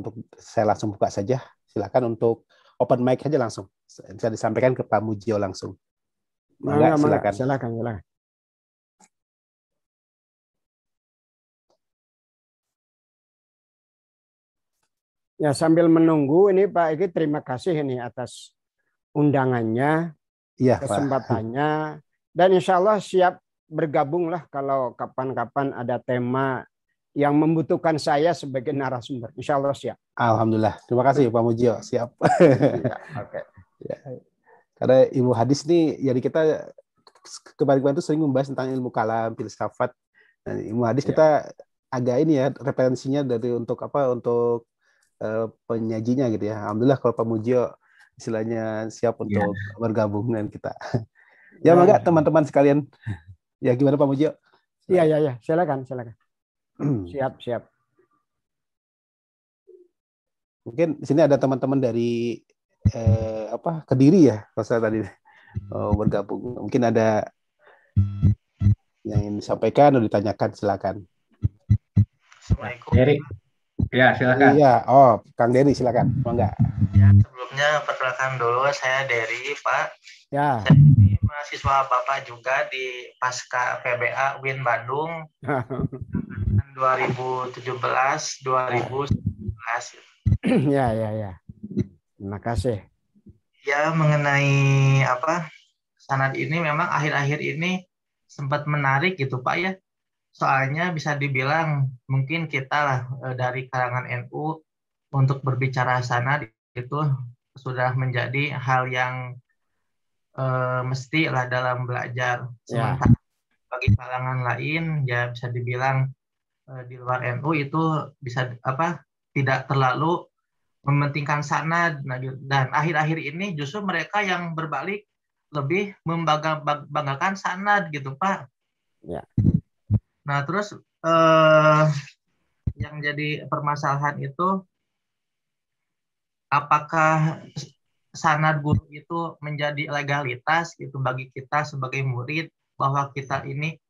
Untuk saya langsung buka saja. Silakan untuk open mic aja langsung. Bisa disampaikan ke Pak Mujio langsung. Silakan. Silakan. Ya sambil menunggu ini Pak Eki, terima kasih ini atas undangannya, ya, kesempatannya, dan insya Allah siap bergabunglah kalau kapan-kapan ada tema yang membutuhkan saya sebagai narasumber. Insya Allah siap. Alhamdulillah. Terima kasih Pak Mujio. Siap. Ya, oke. Ya. Karena ilmu hadis ini, jadi kita kemarin itu sering membahas tentang ilmu kalam, filsafat. Nah, ilmu hadis kita agak ini ya, referensinya dari untuk penyajinya gitu ya. Alhamdulillah kalau Pak Mujio istilahnya siap untuk bergabung dengan kita. Ya, mangga teman-teman sekalian. Ya, gimana Pak Mujio? Iya. Silakan. Siap. Mungkin di sini ada teman-teman dari Kediri ya, kalau saya tadi bergabung. Mungkin ada yang ingin disampaikan atau ditanyakan, silakan. Assalamualaikum. Dery. Ya, silakan. Iya, Kang Dery silakan. Mangga. Ya, sebelumnya perkenalkan dulu, saya Dery, Pak. Ya. Saya ini mahasiswa Bapak juga di Pasca PBA UIN Bandung 2017-2019. Ya. Terima kasih. Ya, mengenai sanad ini memang akhir-akhir ini sempat menarik gitu Pak ya. Soalnya bisa dibilang mungkin kita lah dari kalangan NU untuk berbicara sanad itu sudah menjadi hal yang mesti lah dalam belajar. Sementara bagi kalangan lain ya bisa dibilang di luar NU itu bisa tidak terlalu mementingkan sanad. Dan akhir-akhir ini justru mereka yang berbalik lebih membanggakan sanad gitu Pak. Ya. Nah terus yang jadi permasalahan itu apakah sanad guru itu menjadi legalitas gitu bagi kita sebagai murid bahwa kita ini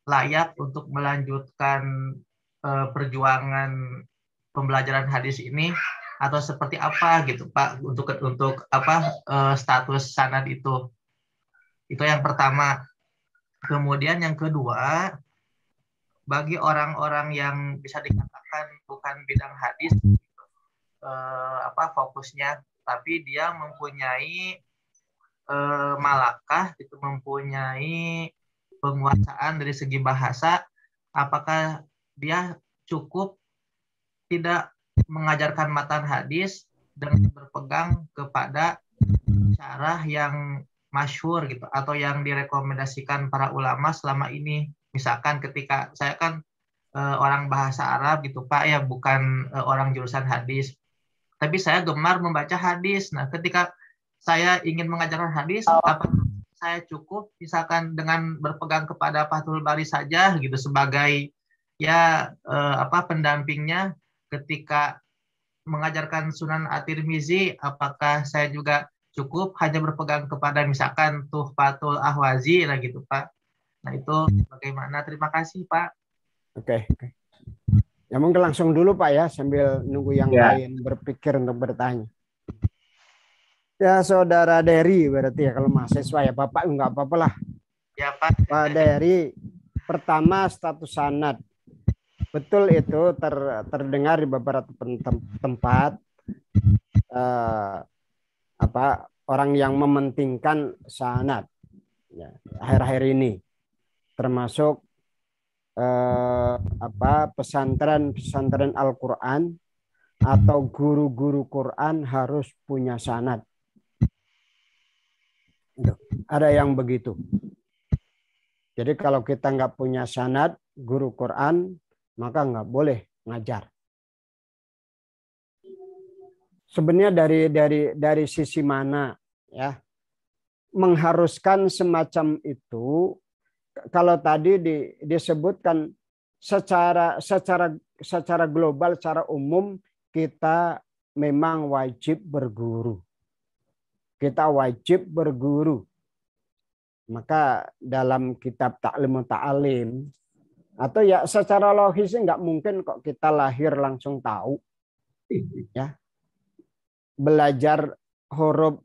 layak untuk melanjutkan perjuangan pembelajaran hadis ini atau seperti apa gitu Pak untuk status sanad itu yang pertama. Kemudian yang kedua, bagi orang-orang yang bisa dikatakan bukan bidang hadis fokusnya, tapi dia mempunyai malakah itu, mempunyai penguasaan dari segi bahasa, apakah dia cukup tidak mengajarkan matan hadis dengan berpegang kepada cara yang masyhur gitu atau yang direkomendasikan para ulama selama ini. Misalkan ketika saya kan orang bahasa Arab gitu Pak ya, bukan orang jurusan hadis, tapi saya gemar membaca hadis. Nah ketika saya ingin mengajarkan hadis, apakah saya cukup misalkan dengan berpegang kepada Fathul Bari saja gitu sebagai pendampingnya. Ketika mengajarkan Sunan At-Tirmizi, apakah saya juga cukup hanya berpegang kepada misalkan Tuhfatul Ahwazi lah gitu Pak. Nah itu bagaimana? Terima kasih Pak. Oke. Ya mungkin langsung dulu Pak ya, sambil nunggu yang lain berpikir untuk bertanya. Ya Saudara Dery berarti ya, kalau mahasiswa ya Bapak enggak apa-apa lah. Ya Pak. Pak Dery, pertama status sanad. Betul itu terdengar di beberapa tempat orang yang mementingkan sanad ya, akhir-akhir ini, termasuk pesantren Al-Quran atau guru-guru Quran harus punya sanad. Ada yang begitu. Jadi kalau kita nggak punya sanad guru Quran, maka nggak boleh ngajar. Sebenarnya dari sisi mana ya mengharuskan semacam itu? Kalau tadi disebutkan secara global, secara umum kita memang wajib berguru. Kita wajib berguru. Maka dalam kitab Ta'lim Ta'alim atau ya secara logis nggak mungkin kok kita lahir langsung tahu ya. Belajar huruf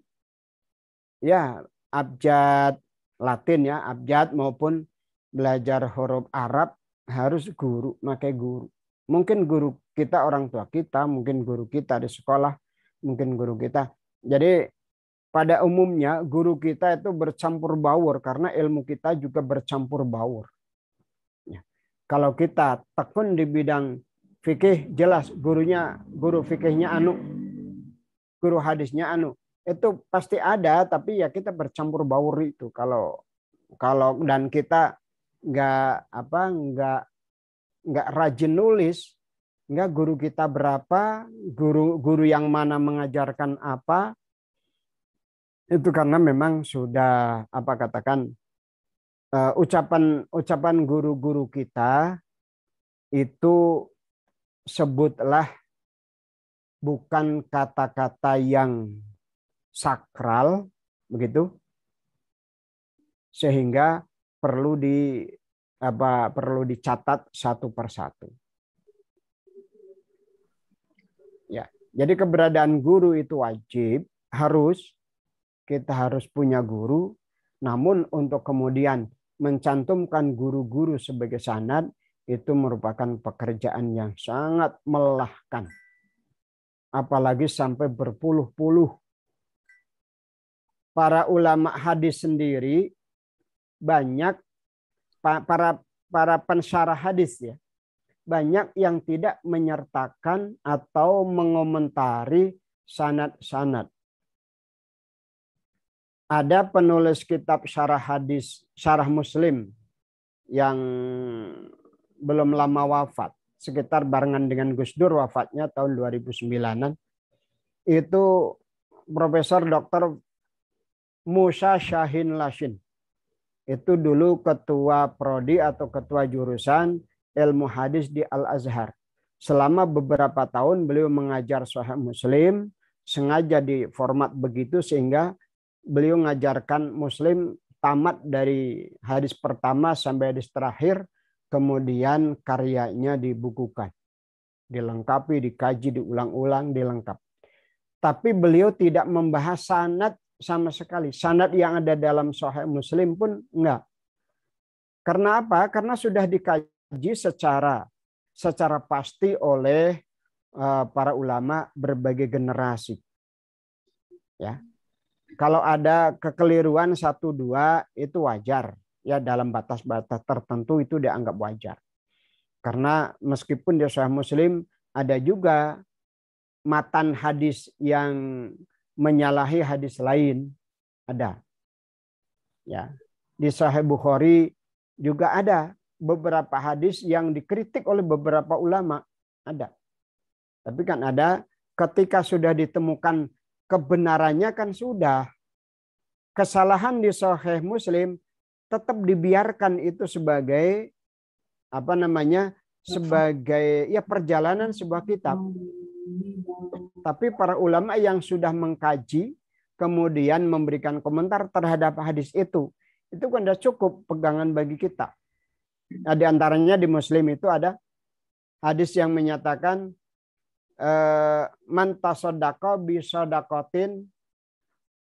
ya abjad Latin ya, abjad maupun belajar huruf Arab harus guru, pakai guru. Mungkin guru kita orang tua kita, mungkin guru kita di sekolah, mungkin guru kita. Jadi pada umumnya guru kita itu bercampur baur karena ilmu kita juga bercampur baur. Ya. Kalau kita tekun di bidang fikih, jelas guru fikihnya anu, guru hadisnya anu, itu pasti ada, tapi ya kita bercampur baur itu. Kalau dan kita nggak rajin nulis, nggak guru kita berapa, guru yang mana mengajarkan apa, Itu karena memang sudah apa katakan ucapan guru-guru kita itu sebutlah bukan kata-kata yang sakral begitu, sehingga perlu dicatat satu persatu. Ya, jadi keberadaan guru itu wajib, kita harus punya guru. Namun untuk kemudian mencantumkan guru-guru sebagai sanad itu merupakan pekerjaan yang sangat melelahkan. Apalagi sampai berpuluh-puluh. Para ulama hadis sendiri banyak, para pensyarah hadis ya, banyak yang tidak menyertakan atau mengomentari sanad-sanad. Ada penulis kitab syarah hadis, syarah Muslim yang belum lama wafat, sekitar barengan dengan Gus Dur wafatnya tahun 2009-an. Itu Profesor Dr. Musa Syahin Lashin. Itu dulu ketua prodi atau ketua jurusan ilmu hadis di Al-Azhar. Selama beberapa tahun beliau mengajar Sahih Muslim, sengaja di format begitu sehingga beliau mengajarkan Muslim tamat dari hadis pertama sampai hadis terakhir, kemudian karyanya dibukukan, dilengkapi, dikaji, diulang-ulang, dilengkap. Tapi beliau tidak membahas sanad sama sekali. Sanad yang ada dalam Sahih Muslim pun enggak. Karena apa? Karena sudah dikaji secara pasti oleh para ulama berbagai generasi. Ya. Kalau ada kekeliruan 1-2 itu wajar. Ya, dalam batas-batas tertentu itu dianggap wajar. Karena meskipun di Sahih Muslim ada juga matan hadis yang menyalahi hadis lain, ada. Ya. Di Sahih Bukhari juga ada beberapa hadis yang dikritik oleh beberapa ulama, ada. Tapi kan ada ketika sudah ditemukan kebenarannya kan sudah. Kesalahan di Sahih Muslim tetap dibiarkan itu sebagai sebagai ya perjalanan sebuah kitab. Tapi para ulama yang sudah mengkaji kemudian memberikan komentar terhadap hadis itu kan sudah cukup pegangan bagi kita. Nah, di antaranya di Muslim itu ada hadis yang menyatakan man tasaddaqa bi shadaqatin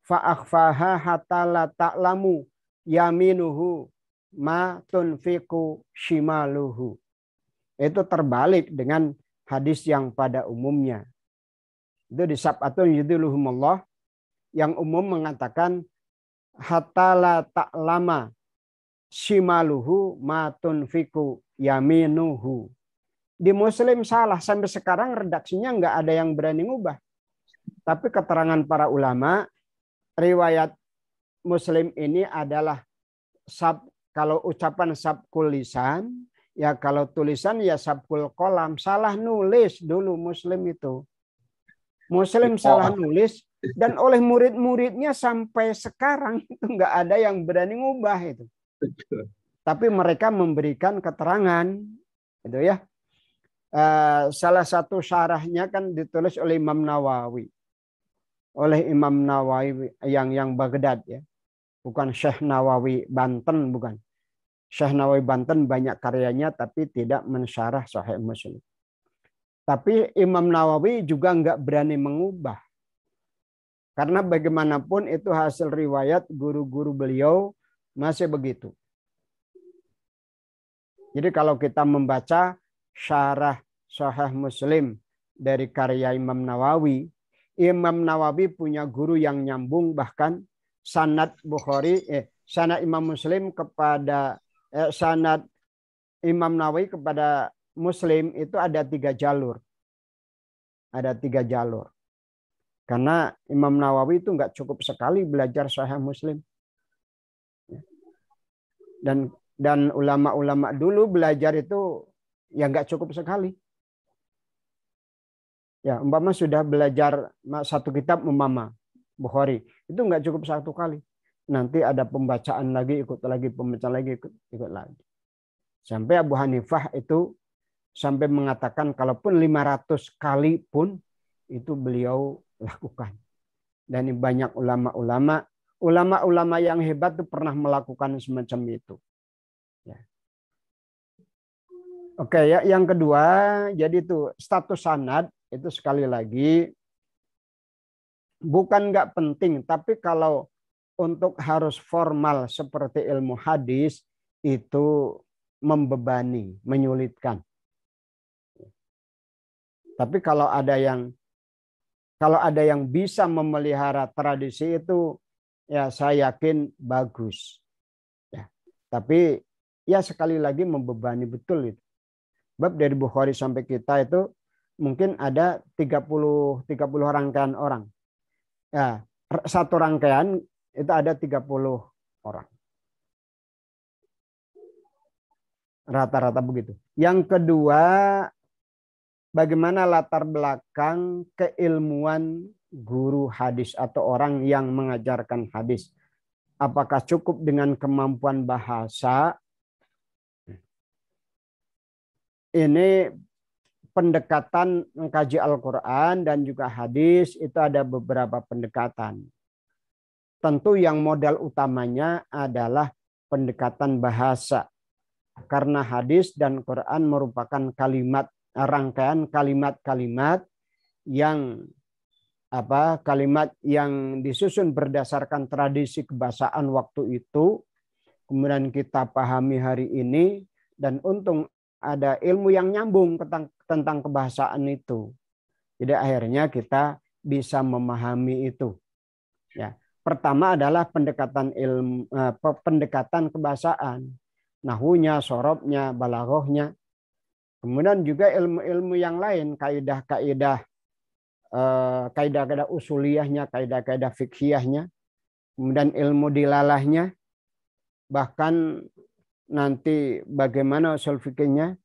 fa akhfaha hatta la ta'lamu yaminuhu ma tunfiqu shimaluhu. Itu terbalik dengan hadis yang pada umumnya. Itu di Sab'atun yudhilluhumullah yang umum mengatakan hatta la ta'lama shimaluhu ma tunfiqu yaminuhu. Di Muslim salah, sampai sekarang redaksinya nggak ada yang berani ngubah. Tapi keterangan para ulama, riwayat Muslim ini adalah kalau ucapan sabkul lisan, ya kalau tulisan ya sabkul kolam. Salah nulis dulu Muslim itu. Muslim salah nulis dan oleh murid-muridnya sampai sekarang itu nggak ada yang berani ngubah itu. Tapi mereka memberikan keterangan, itu ya. Salah satu syarahnya kan ditulis oleh Imam Nawawi. Oleh Imam Nawawi yang Baghdad ya. Bukan Syekh Nawawi Banten, bukan. Syekh Nawawi Banten banyak karyanya tapi tidak mensyarah Sahih Muslim. Tapi Imam Nawawi juga nggak berani mengubah. Karena bagaimanapun itu hasil riwayat guru-guru beliau masih begitu. Jadi kalau kita membaca syarah Sahih Muslim dari karya Imam Nawawi punya guru yang nyambung, bahkan sanad sanad Imam Muslim kepada sanad Imam Nawawi kepada Muslim itu ada 3 jalur. Ada 3 jalur. Karena Imam Nawawi itu nggak cukup sekali belajar Sahih Muslim. Dan ulama-ulama dulu belajar itu ya nggak cukup sekali. Ya, umpama sudah belajar satu kitab umpama Bukhari. Itu nggak cukup satu kali. Nanti ada pembacaan lagi, ikut lagi, pembacaan lagi, ikut lagi. Sampai Abu Hanifah itu sampai mengatakan kalaupun 500 kali pun itu beliau lakukan. Dan banyak ulama-ulama yang hebat itu pernah melakukan semacam itu. Ya. Oke ya, yang kedua, jadi itu status sanad itu sekali lagi bukan nggak penting, tapi kalau untuk harus formal seperti ilmu hadis itu membebani, menyulitkan. Tapi kalau ada yang bisa memelihara tradisi itu, ya saya yakin bagus. Ya. Tapi ya sekali lagi membebani betul itu. Bab dari Bukhari sampai kita itu mungkin ada 30 rangkaian orang. Ya, satu rangkaian itu ada 30 orang. Rata-rata begitu. Yang kedua, bagaimana latar belakang keilmuan guru hadis atau orang yang mengajarkan hadis. Apakah cukup dengan kemampuan bahasa? Ini pendekatan mengkaji Al-Quran dan juga hadis itu ada beberapa pendekatan. Tentu yang modal utamanya adalah pendekatan bahasa. Karena hadis dan Quran merupakan rangkaian kalimat-kalimat yang disusun berdasarkan tradisi kebahasaan waktu itu. Kemudian kita pahami hari ini dan untung ada ilmu yang nyambung tentang kebahasaan itu. Jadi akhirnya kita bisa memahami itu. Ya, pertama adalah pendekatan kebahasaan, nahwunya, sorobnya, balaghahnya. Kemudian juga ilmu-ilmu yang lain, kaidah-kaidah usuliyahnya, kaidah-kaidah fikhiyahnya, kemudian ilmu dilalahnya, bahkan nanti bagaimana usul fikihnya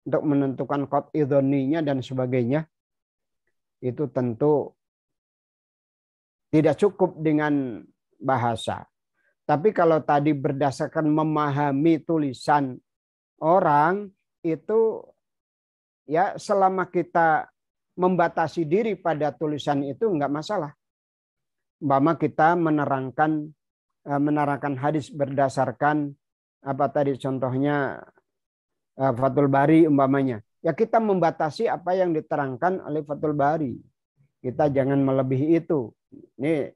untuk menentukan qat'i dzanninya dan sebagainya. Itu tentu tidak cukup dengan bahasa. Tapi kalau tadi berdasarkan memahami tulisan orang itu ya selama kita membatasi diri pada tulisan itu enggak masalah. Umpama kita menerangkan hadis berdasarkan apa tadi contohnya Fathul Bari umpamanya. Ya kita membatasi apa yang diterangkan oleh Fathul Bari. Kita jangan melebihi itu. Ini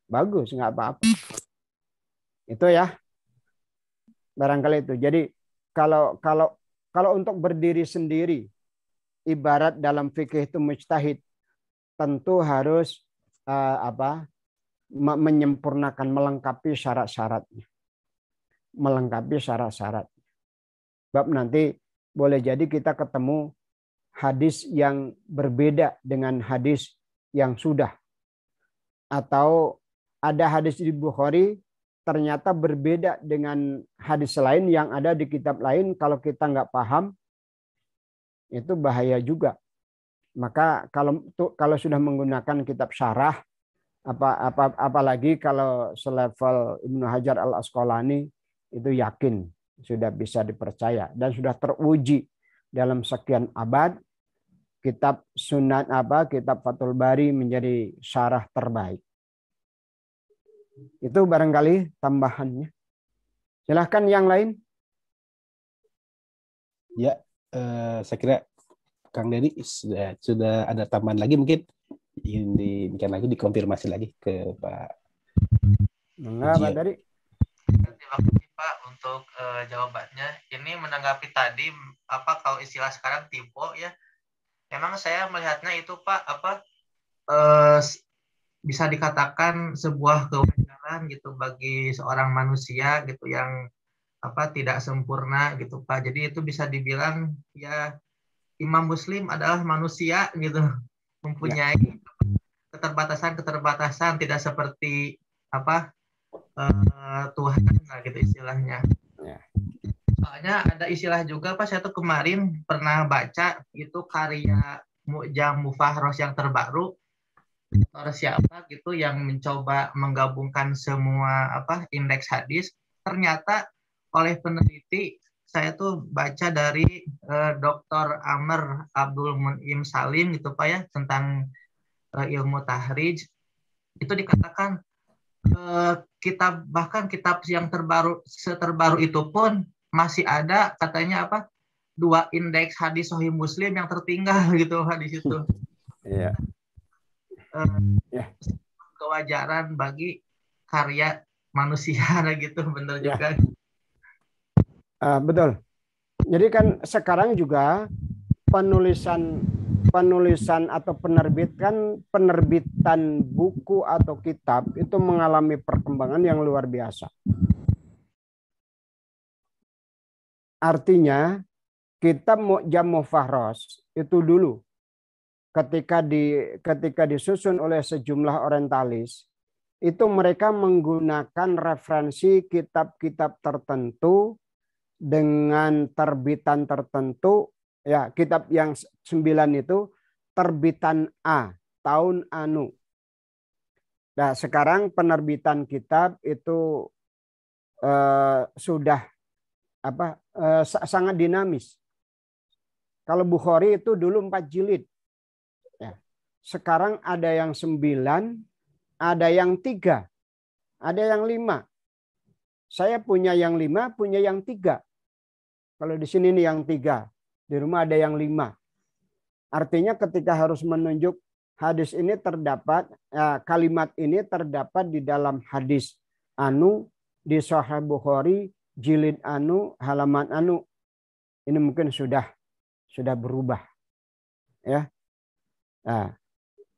bagus, nggak apa-apa. Itu ya. Barangkali itu. Jadi kalau untuk berdiri sendiri, ibarat dalam fikih itu mujtahid, tentu harus menyempurnakan, melengkapi syarat-syaratnya. Sebab nanti boleh jadi kita ketemu hadis yang berbeda dengan hadis yang sudah. Atau ada hadis di Bukhari ternyata berbeda dengan hadis lain yang ada di kitab lain. Kalau kita nggak paham, itu bahaya juga. Maka kalau sudah menggunakan kitab syarah, apalagi kalau selevel Ibnu Hajar Al-Asqalani, itu yakin sudah bisa dipercaya dan sudah teruji dalam sekian abad. Kitab kitab Fathul Bari menjadi syarah terbaik. Itu barangkali tambahannya. Silahkan yang lain. Ya, saya kira Kang Dedi sudah ada tambahan lagi, mungkin ingin dikonfirmasi lagi ke Pak. Enggak, Pak Dari. Terima kasih Pak untuk jawabannya. Ini menanggapi tadi kalau istilah sekarang typo ya. Memang saya melihatnya itu Pak bisa dikatakan sebuah kewajaran gitu bagi seorang manusia gitu yang tidak sempurna gitu Pak. Jadi itu bisa dibilang ya Imam Muslim adalah manusia gitu, mempunyai keterbatasan tidak seperti Tuhan gitu istilahnya. Soalnya ada istilah juga Pak, saya tuh kemarin pernah baca itu karya Mu'jam Mufahros yang terbaru. atau siapa gitu yang mencoba menggabungkan semua indeks hadis. Ternyata oleh peneliti, saya tuh baca dari Dr. Amr Abdul Munim Salim gitu Pak ya, tentang ilmu tahrij. Itu dikatakan kitab yang terbaru itu pun masih ada katanya dua indeks hadis Sahih Muslim yang tertinggal gitu hadis itu. Iya. Kewajaran bagi karya manusia gitu, bener Ya. juga. Betul. Jadi kan sekarang juga penulisan atau penerbitan buku atau kitab itu mengalami perkembangan yang luar biasa. Artinya kitab Mu'jam Mufarras itu dulu ketika disusun oleh sejumlah orientalis, itu mereka menggunakan referensi kitab-kitab tertentu dengan terbitan tertentu. Ya, kitab yang 9 itu terbitan A, tahun anu. Nah, sekarang penerbitan kitab itu sudah sangat dinamis. Kalau Bukhari itu dulu 4 jilid. Ya. Sekarang ada yang 9, ada yang 3, ada yang 5. Saya punya yang 5, punya yang 3. Kalau di sini nih yang 3. Di rumah ada yang 5. Artinya ketika harus menunjuk hadis ini terdapat, kalimat ini terdapat di dalam hadis anu, di Sahih Bukhari, jilid anu, halaman anu. Ini mungkin sudah berubah. Ya. Nah,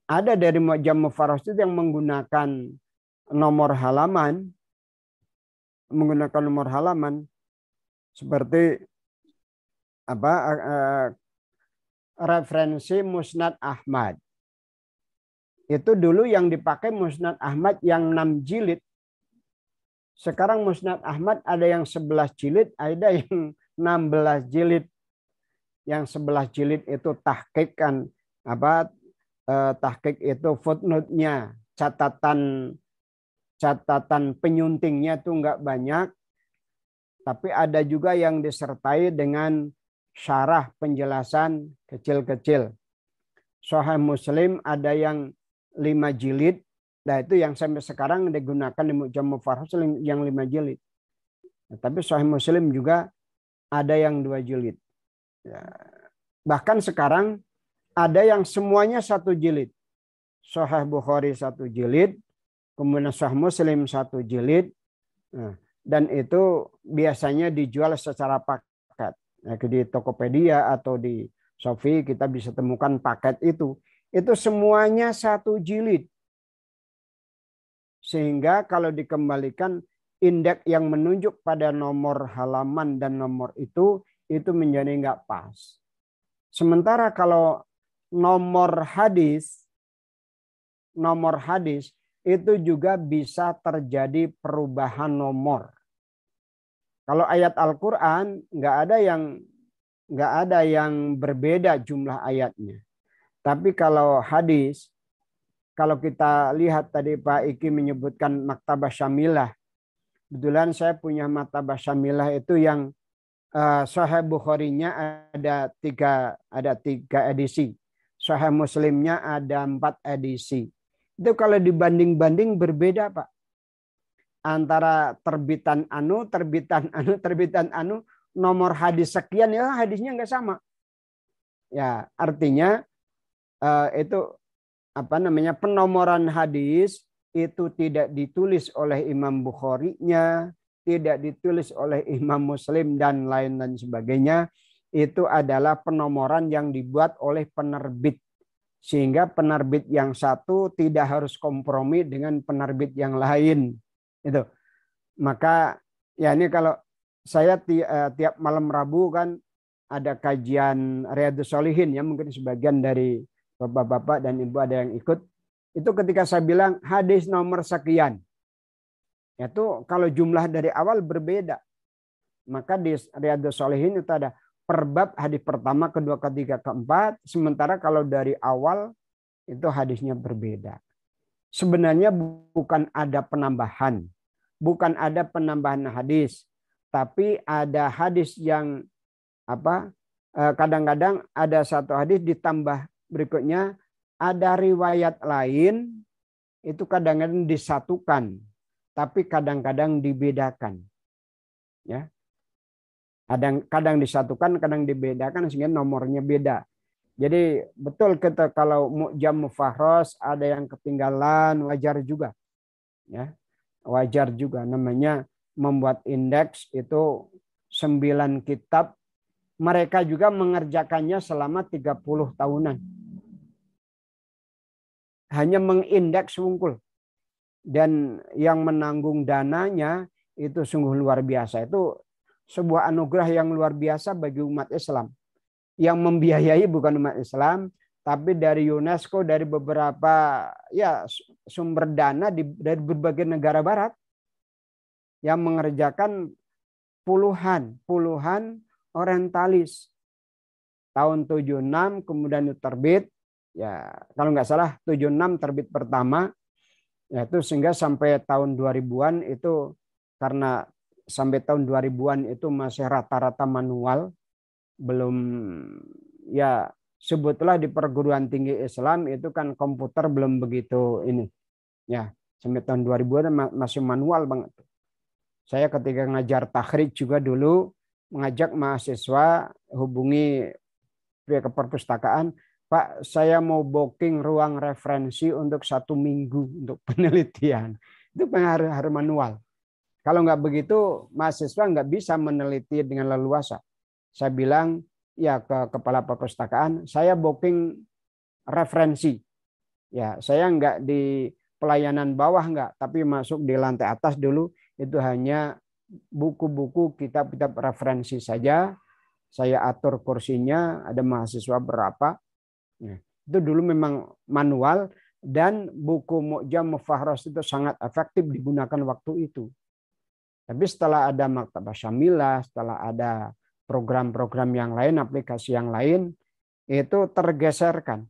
ada dari Mu'jam Mufarras itu yang menggunakan nomor halaman seperti referensi Musnad Ahmad. Itu dulu yang dipakai Musnad Ahmad yang 6 jilid. Sekarang Musnad Ahmad ada yang 11 jilid, ada yang 16 jilid. Yang 11 jilid itu tahqiq kan, tahqiq itu footnote-nya, catatan penyuntingnya itu enggak banyak. Tapi ada juga yang disertai dengan syarah penjelasan kecil-kecil. Sahih Muslim ada yang 5 jilid. Nah itu yang sampai sekarang digunakan di Mu'jam Mufarras yang 5 jilid. Nah, tapi Sahih Muslim juga ada yang 2 jilid. Ya. Bahkan sekarang ada yang semuanya 1 jilid. Sahih Bukhari 1 jilid. Kemudian Sahih Muslim 1 jilid. Nah, dan itu biasanya dijual secara paket. Nah, di Tokopedia atau di Shopee kita bisa temukan paket itu. Itu semuanya 1 jilid. Sehingga kalau dikembalikan indeks yang menunjuk pada nomor halaman dan nomor itu menjadi nggak pas. Sementara kalau nomor hadis itu juga bisa terjadi perubahan nomor. Kalau ayat Al-Quran nggak ada yang berbeda jumlah ayatnya. Tapi kalau hadis, kalau kita lihat tadi Pak Iki menyebutkan Maktabah Syamilah. Kebetulan saya punya Maktabah Syamilah itu yang Sahih Bukhari-nya ada 3 edisi. Sahih Muslimnya ada 4 edisi. Itu kalau dibanding-banding berbeda Pak. Antara terbitan anu, nomor hadis sekian ya hadisnya nggak sama. Ya artinya itu penomoran hadis itu tidak ditulis oleh Imam Bukhari-nya, tidak ditulis oleh Imam Muslim dan lain sebagainya. Itu adalah penomoran yang dibuat oleh penerbit. Sehingga penerbit yang satu tidak harus kompromi dengan penerbit yang lain. Itu. Maka ya ini kalau saya tiap malam Rabu kan ada kajian Riyadhus Shalihin ya, mungkin sebagian dari bapak-bapak dan ibu ada yang ikut. Itu ketika saya bilang hadis nomor sekian. Itu kalau jumlah dari awal berbeda. Maka di Riyadhus Shalihin itu ada per bab hadis pertama, kedua, ketiga, keempat. Sementara kalau dari awal itu hadisnya berbeda. Sebenarnya bukan ada penambahan, hadis, tapi ada hadis yang kadang-kadang ada satu hadis ditambah berikutnya, ada riwayat lain itu kadang-kadang disatukan, tapi kadang-kadang dibedakan. Ya. Kadang disatukan, kadang dibedakan sehingga nomornya beda. Jadi betul kita kalau mu'jam mufahros ada yang ketinggalan, wajar juga. Ya. Wajar juga, namanya membuat indeks itu 9 kitab. Mereka juga mengerjakannya selama 30 tahunan. Hanya mengindeks wungkul. Dan yang menanggung dananya itu sungguh luar biasa. Itu sebuah anugerah yang luar biasa bagi umat Islam. Yang membiayai bukan umat Islam, tapi dari UNESCO, dari beberapa sumber dana dari berbagai negara barat yang mengerjakan puluhan orientalis. Tahun 76 kemudian itu terbit, ya kalau nggak salah 76 terbit pertama, yaitu sehingga sampai tahun 2000-an itu, karena sampai tahun 2000-an itu masih rata-rata manual, belum, ya sebutlah di perguruan tinggi Islam itu kan komputer belum begitu ini, ya sampai tahun 2000-an masih manual banget. Saya ketika ngajar takhrij juga dulu mengajak mahasiswa hubungi pihak perpustakaan, Pak, saya mau booking ruang referensi untuk 1 minggu untuk penelitian. Itu harus manual. Kalau nggak begitu, mahasiswa nggak bisa meneliti dengan leluasa. Saya bilang, ya ke kepala perpustakaan, saya booking referensi. Ya, saya nggak di pelayanan bawah nggak, tapi masuk di lantai atas dulu, itu hanya buku-buku, kitab-kitab referensi saja. Saya atur kursinya, ada mahasiswa berapa. Ya, itu dulu memang manual, dan buku Mu'jam Mufahros itu sangat efektif digunakan waktu itu. Tapi setelah ada Maktabah Syamilah, setelah ada program-program yang lain, aplikasi yang lain, itu tergeserkan.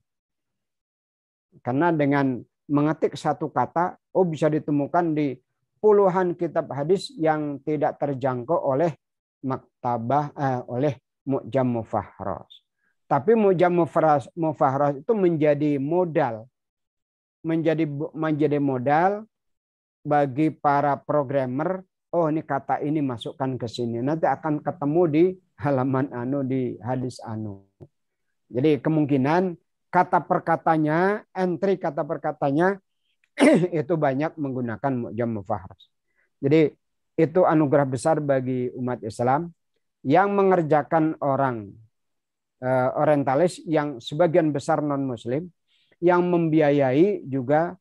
Karena dengan mengetik satu kata, bisa ditemukan di puluhan kitab hadis yang tidak terjangkau oleh maktabah, oleh Mu'jam Mufahros. Tapi Mu'jam Mufahros itu menjadi modal, menjadi modal bagi para programmer. Oh, ini kata ini masukkan ke sini. Nanti akan ketemu di halaman di hadis . Jadi kemungkinan kata per katanya, entry kata per katanya itu banyak menggunakan Mu'jam Mufahros. Jadi itu anugerah besar bagi umat Islam yang mengerjakan orang orientalis yang sebagian besar non-muslim, yang membiayai juga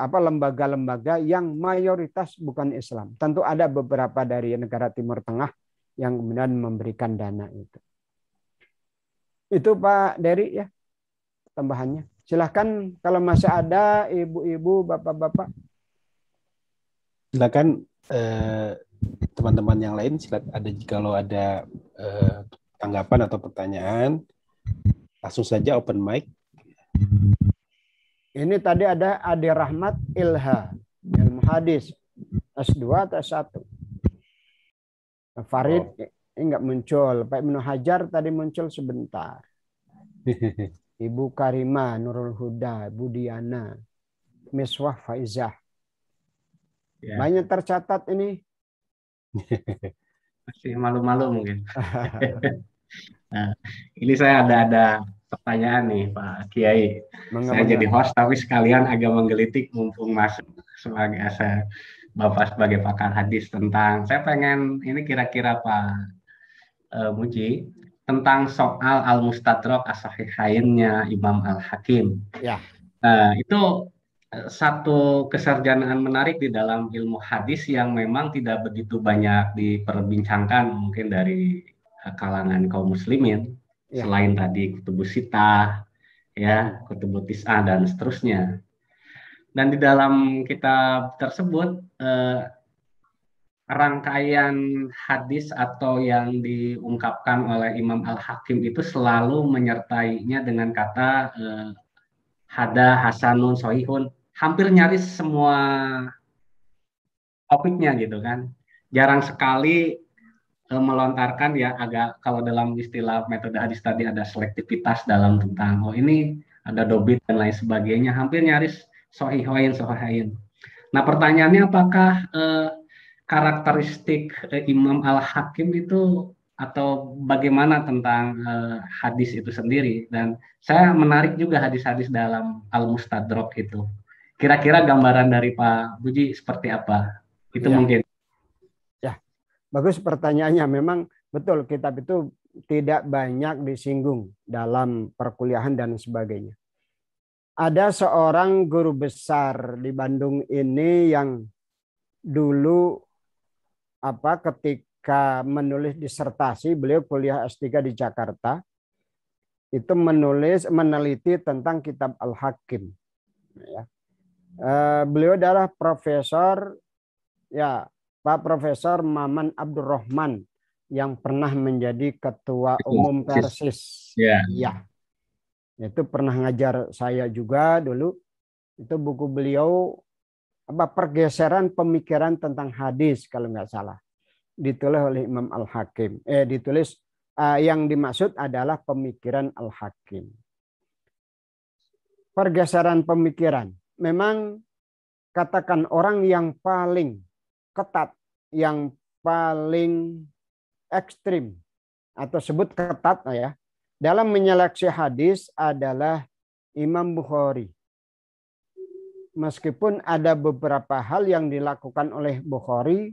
lembaga-lembaga yang mayoritas bukan Islam. Tentu ada beberapa dari negara Timur Tengah yang kemudian memberikan dana itu. Itu Pak Dery ya tambahannya. Silahkan kalau masih ada ibu-ibu, bapak-bapak. Silakan teman-teman yang lain, silakan kalau ada tanggapan atau pertanyaan, langsung saja open mic. Ini tadi ada Ade Rahmat Ilha, ilmu hadis, S2 atau S1. Farid ini nggak muncul. Pak Ibnu Hajar tadi muncul sebentar. Ibu Karima, Nurul Huda, Budiana, Miswah Faizah. Ya. Banyak tercatat ini. Masih malu-malu mungkin. Nah, ini saya ada pertanyaan nih Pak Kiai. Saya jadi host tapi sekalian agak menggelitik mumpung masuk sebagai Bapak sebagai pakar hadis tentang, saya pengen ini kira-kira Pak Muji tentang soal Al-Mustadrak As-Sahihainnya Imam Al-Hakim. Ya. Itu satu kesarjanaan menarik di dalam ilmu hadis yang memang tidak begitu banyak diperbincangkan mungkin dari kalangan kaum muslimin, ya. Selain tadi Kutubus Sittah, ya, Kutubut Tis'ah dan seterusnya. Dan di dalam kitab tersebut rangkaian hadis atau yang diungkapkan oleh Imam Al-Hakim itu selalu menyertainya dengan kata hada, hasanun, sohihun, hampir nyaris semua topiknya gitu kan. Jarang sekali melontarkan ya agak kalau dalam istilah metode hadis tadi ada selektivitas dalam tentang oh ini ada dobit dan lain sebagainya. Hampir nyaris sohihoin, sohihain. Nah pertanyaannya apakah karakteristik Imam Al-Hakim itu atau bagaimana tentang hadis itu sendiri, dan saya menarik juga hadis-hadis dalam Al-Mustadrak itu. Kira-kira gambaran dari Pak Buji seperti apa? Itu Ya. mungkin. Ya, bagus pertanyaannya. Memang betul kitab itu tidak banyak disinggung dalam perkuliahan dan sebagainya. Ada seorang guru besar di Bandung ini yang dulu ketika menulis disertasi, beliau kuliah S3 di Jakarta, itu meneliti tentang kitab Al-Hakim. Ya. Beliau adalah profesor, ya, Pak Profesor Maman Abdurrahman yang pernah menjadi ketua umum Persis. Ya. Itu pernah ngajar saya juga dulu. Itu buku beliau pergeseran pemikiran tentang hadis kalau nggak salah. Ditulis oleh Imam Al-Hakim. Ditulis yang dimaksud adalah pemikiran Al-Hakim. Pergeseran pemikiran. Memang katakan orang yang paling ketat, yang paling ekstrim atau sebut ketat ya, dalam menyeleksi hadis adalah Imam Bukhari. Meskipun ada beberapa hal yang dilakukan oleh Bukhari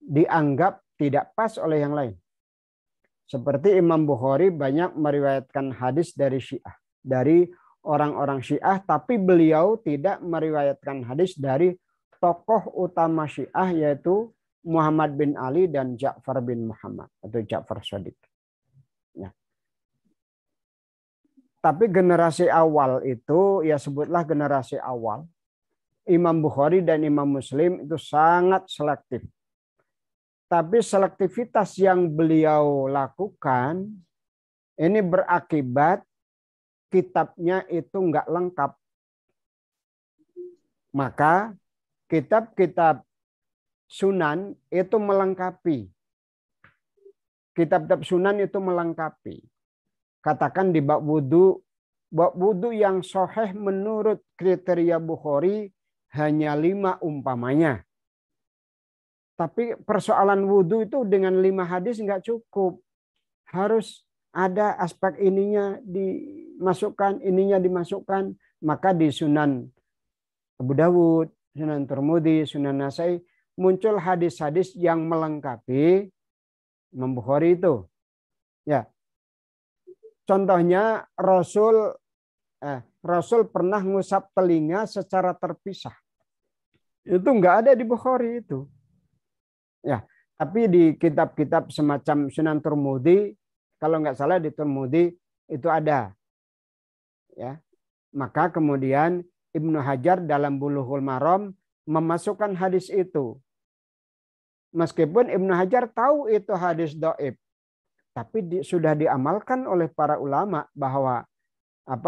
dianggap tidak pas oleh yang lain. Seperti Imam Bukhari banyak meriwayatkan hadis dari Syiah, dari orang-orang Syiah, tapi beliau tidak meriwayatkan hadis dari tokoh utama Syiah yaitu Muhammad bin Ali dan Ja'far bin Muhammad atau Ja'far Shadiq. Ya. Tapi generasi awal itu, ya sebutlah generasi awal, Imam Bukhari dan Imam Muslim itu sangat selektif. Tapi selektivitas yang beliau lakukan ini berakibat kitabnya itu nggak lengkap. Maka kitab-kitab sunan itu melengkapi. Kitab-kitab sunan itu melengkapi. Katakan di bab wudu yang sahih menurut kriteria Bukhari hanya 5 umpamanya. Tapi persoalan wudu itu dengan 5 hadis nggak cukup. Harus ada aspek ininya dimasukkan, ininya dimasukkan. Maka di Sunan Abu Dawud, Sunan Tirmidzi, Sunan Nasai muncul hadis-hadis yang melengkapi Imam Bukhari itu. Ya. Contohnya Rasul pernah ngusap telinga secara terpisah. Itu nggak ada di Bukhari itu. Ya, tapi di kitab-kitab semacam Sunan Tirmidzi, kalau nggak salah di Tirmidzi itu ada. Ya. Maka kemudian Ibnu Hajar dalam Bulughul Maram memasukkan hadis itu. Meskipun Ibnu Hajar tahu itu hadis dhaif, tapi sudah diamalkan oleh para ulama bahwa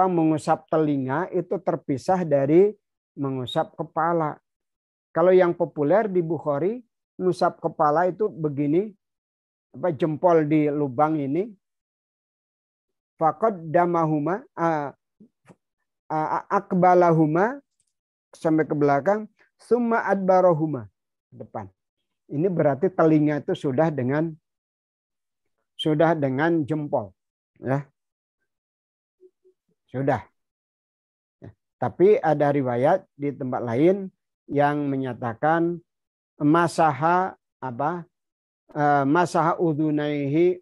mengusap telinga itu terpisah dari mengusap kepala. Kalau yang populer di Bukhari, mengusap kepala itu begini, jempol di lubang ini, faqad damahuma, akbalahuma sampai ke belakang, summa adbarahuma depan. Ini berarti telinga itu sudah dengan jempol, ya. Sudah. Ya. Tapi ada riwayat di tempat lain yang menyatakan masaha udunaihi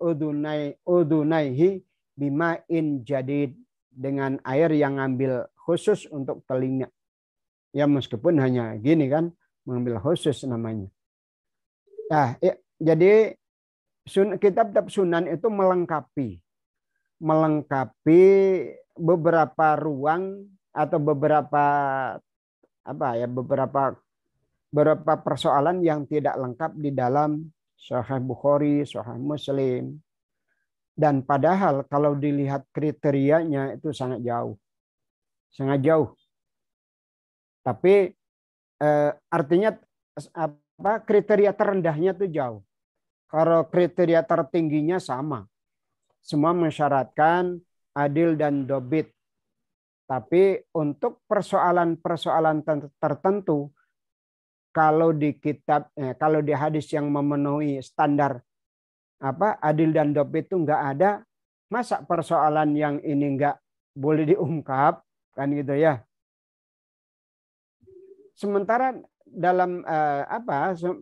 bima'in jadid, dengan air yang ngambil khusus untuk telinga. Ya meskipun hanya gini kan, mengambil khusus namanya. Nah, jadi kitab-kitab sunan itu melengkapi beberapa ruang atau beberapa persoalan yang tidak lengkap di dalam Sahih Bukhari, Sahih Muslim. Dan padahal kalau dilihat kriterianya itu sangat jauh. sangat jauh. Tapi artinya apa, kriteria terendahnya itu jauh. Kalau kriteria tertingginya sama. Semua mensyaratkan adil dan dobit. Tapi untuk persoalan-persoalan tertentu, kalau di kitab, kalau di hadis yang memenuhi standar apa adil dan dobit itu nggak ada, masa persoalan yang ini nggak boleh diungkap, kan gitu ya. Sementara dalam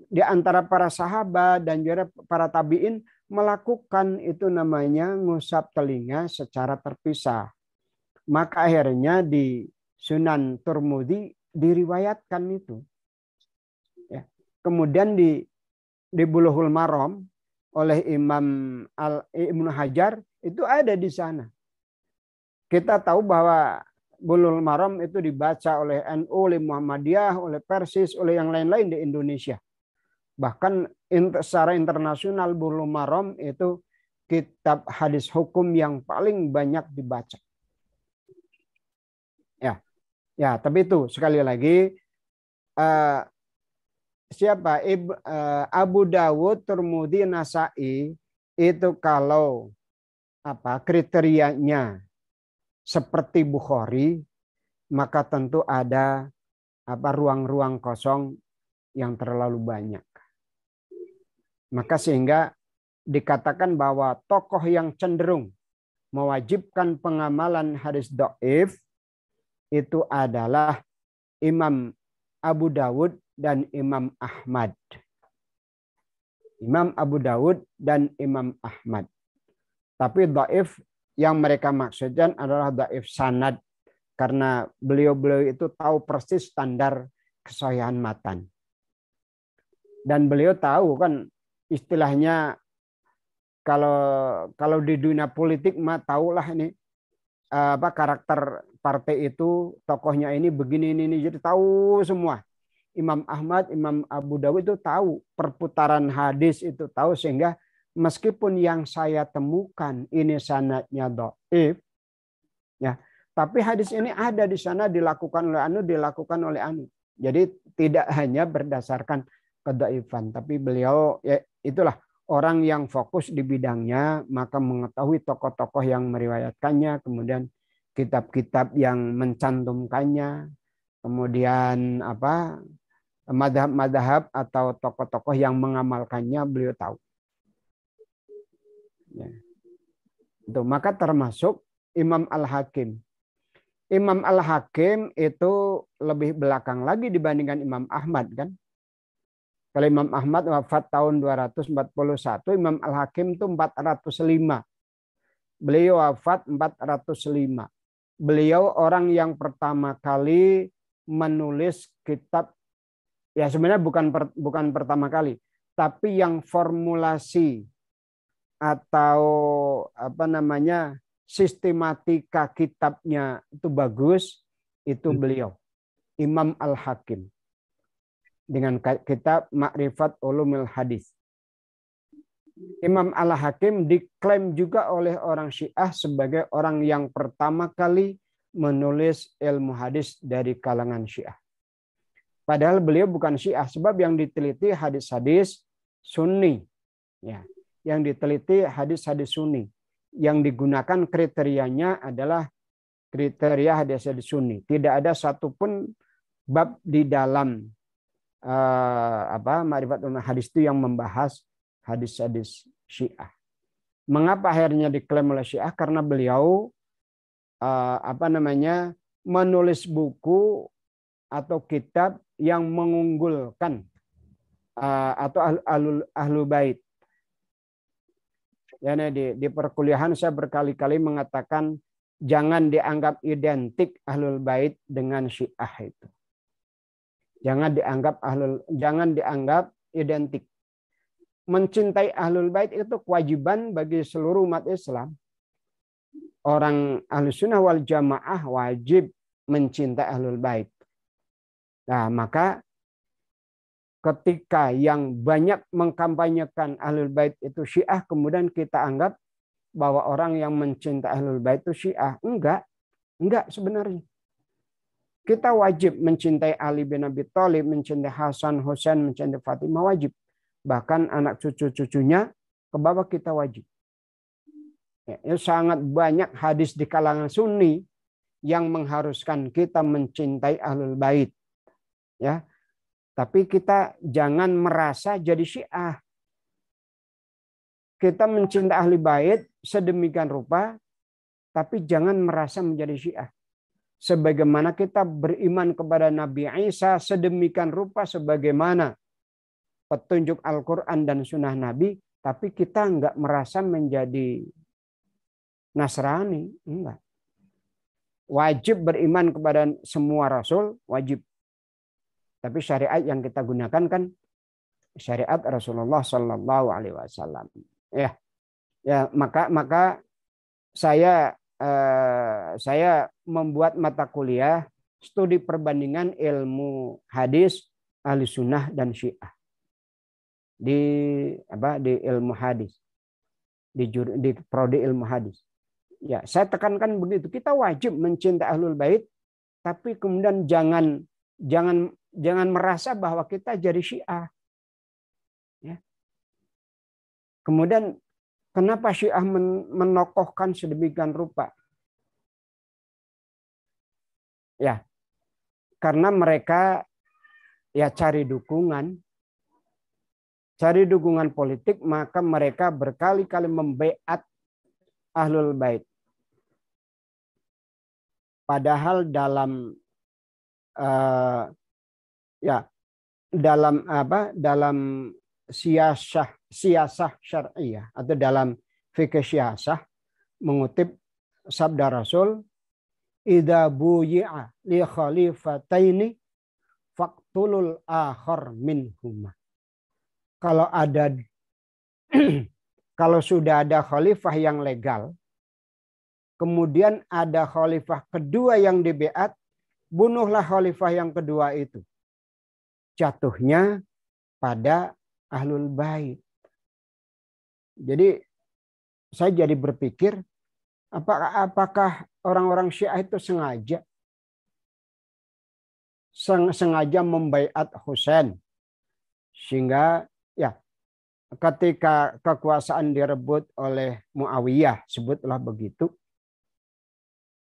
di antara para sahabat dan juga para tabiin melakukan itu namanya ngusap telinga secara terpisah. Maka akhirnya di Sunan Turmudi diriwayatkan itu. Ya. Kemudian di Bulughul Maram oleh Imam Ibnu Hajar itu ada di sana. Kita tahu bahwa Bulughul Maram itu dibaca oleh NU, oleh Muhammadiyah, oleh Persis, oleh yang lain-lain di Indonesia. Bahkan secara internasional Bulughul Maram itu kitab hadis hukum yang paling banyak dibaca. Ya, tapi itu sekali lagi siapa Abu Dawud, Tirmidzi, Nasa'i itu kalau apa kriterianya seperti Bukhari, maka tentu ada apa ruang-ruang kosong yang terlalu banyak. Maka sehingga dikatakan bahwa tokoh yang cenderung mewajibkan pengamalan hadis dhaif itu adalah Imam Abu Dawud dan Imam Ahmad. Imam Abu Dawud dan Imam Ahmad. Tapi dhaif yang mereka maksudkan adalah dhaif sanad, karena beliau-beliau itu tahu persis standar kesahihan matan. Dan beliau tahu kan istilahnya kalau di dunia politik mah tahulah ini apa karakter partai itu, tokohnya ini begini ini, jadi tahu semua. Imam Ahmad, Imam Abu Dawud itu tahu perputaran hadis itu tahu, sehingga meskipun yang saya temukan ini sanadnya dhaif, ya, tapi hadis ini ada di sana dilakukan oleh anu. Jadi tidak hanya berdasarkan kedhaifan, tapi beliau ya itulah orang yang fokus di bidangnya, maka mengetahui tokoh-tokoh yang meriwayatkannya, kemudian kitab-kitab yang mencantumkannya, kemudian apa madhab-madhab atau tokoh-tokoh yang mengamalkannya beliau tahu. Ya. Itu maka termasuk Imam Al-Hakim. Imam Al-Hakim itu lebih belakang lagi dibandingkan Imam Ahmad kan. Kalau Imam Ahmad wafat tahun 241, Imam Al-Hakim itu 405. Beliau wafat 405. Beliau orang yang pertama kali menulis kitab, ya sebenarnya bukan pertama kali, tapi yang formulasi atau apa namanya sistematika kitabnya itu bagus, itu beliau Imam Al-Hakim dengan kitab Ma'rifat Ulumil Hadis. Imam Al-Hakim diklaim juga oleh orang Syiah sebagai orang yang pertama kali menulis ilmu hadis dari kalangan Syiah. Padahal beliau bukan Syiah, sebab yang diteliti hadis-hadis Sunni. Ya, yang diteliti hadis-hadis Sunni. Yang digunakan kriterianya adalah kriteria hadis-hadis Sunni. Tidak ada satupun bab di dalam Ma'rifat Ulumul Hadis itu yang membahas hadis-hadis Syiah. Mengapa akhirnya diklaim oleh Syiah? Karena beliau menulis buku atau kitab yang mengunggulkan atau ahlu bait. Ya, di perkuliahan saya berkali-kali mengatakan jangan dianggap identik ahlul bait dengan Syiah itu. Jangan dianggap identik. Mencintai ahlul bait itu kewajiban bagi seluruh umat Islam. Orang Ahlus Sunnah wal Jamaah wajib mencintai ahlul bait. Nah, maka ketika yang banyak mengkampanyekan ahlul bait itu Syiah, kemudian kita anggap bahwa orang yang mencintai ahlul bait itu Syiah. Enggak sebenarnya. Kita wajib mencintai Ali bin Abi Thalib, mencintai Hasan, Husain, mencintai Fatimah, wajib. Bahkan anak cucu-cucunya ke bawah kita wajib. Ya, sangat banyak hadis di kalangan Sunni yang mengharuskan kita mencintai Ahlul Bait. Ya. Tapi kita jangan merasa jadi Syiah. Kita mencintai Ahli Bait sedemikian rupa, tapi jangan merasa menjadi Syiah. Sebagaimana kita beriman kepada Nabi Isa sedemikian rupa sebagaimana petunjuk Al-Quran dan Sunnah Nabi, tapi kita enggak merasa menjadi Nasrani. Enggak. Wajib beriman kepada semua Rasul, wajib. Tapi syariat yang kita gunakan kan syariat Rasulullah Sallallahu Alaihi Wasallam. Ya, maka saya membuat mata kuliah studi perbandingan ilmu hadis ahli sunnah dan syiah di ilmu hadis di prodi ilmu hadis. Ya, saya tekankan begitu. Kita wajib mencintai Ahlul Bait, tapi kemudian jangan merasa bahwa kita jadi Syiah. Ya. Kemudian kenapa Syiah menokohkan sedemikian rupa? Ya, karena mereka ya cari dukungan politik, maka mereka berkali-kali membaiat Ahlul Bait. Padahal dalam siasah syariah atau dalam fikih siasah mengutip sabda Rasul, idza buyi'a li khalifataini faqtulul akhar minhuma. Kalau sudah ada khalifah yang legal, kemudian ada khalifah kedua yang dibeat, bunuhlah khalifah yang kedua itu. Jatuhnya pada Ahlul Bait. Jadi saya jadi berpikir, apakah orang-orang Syiah itu sengaja membaiat Husain sehingga ya ketika kekuasaan direbut oleh Muawiyah, sebutlah begitu,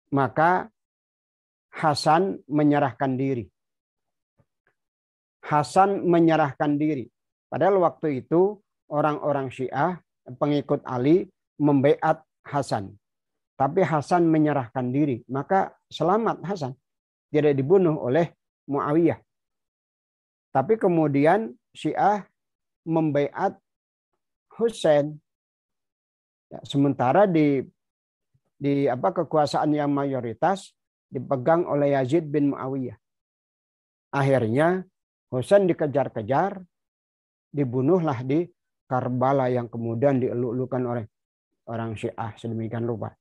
maka Hasan menyerahkan diri. Padahal waktu itu orang-orang Syiah, pengikut Ali, membaiat Hasan. Tapi Hasan menyerahkan diri. Maka selamat Hasan. Tidak dibunuh oleh Muawiyah. Tapi kemudian Syiah membaiat Husain. Ya, sementara di kekuasaan yang mayoritas dipegang oleh Yazid bin Muawiyah. Akhirnya Husain dikejar-kejar, dibunuhlah di Karbala yang kemudian dieluk-elukan oleh orang Syiah sedemikian rupa.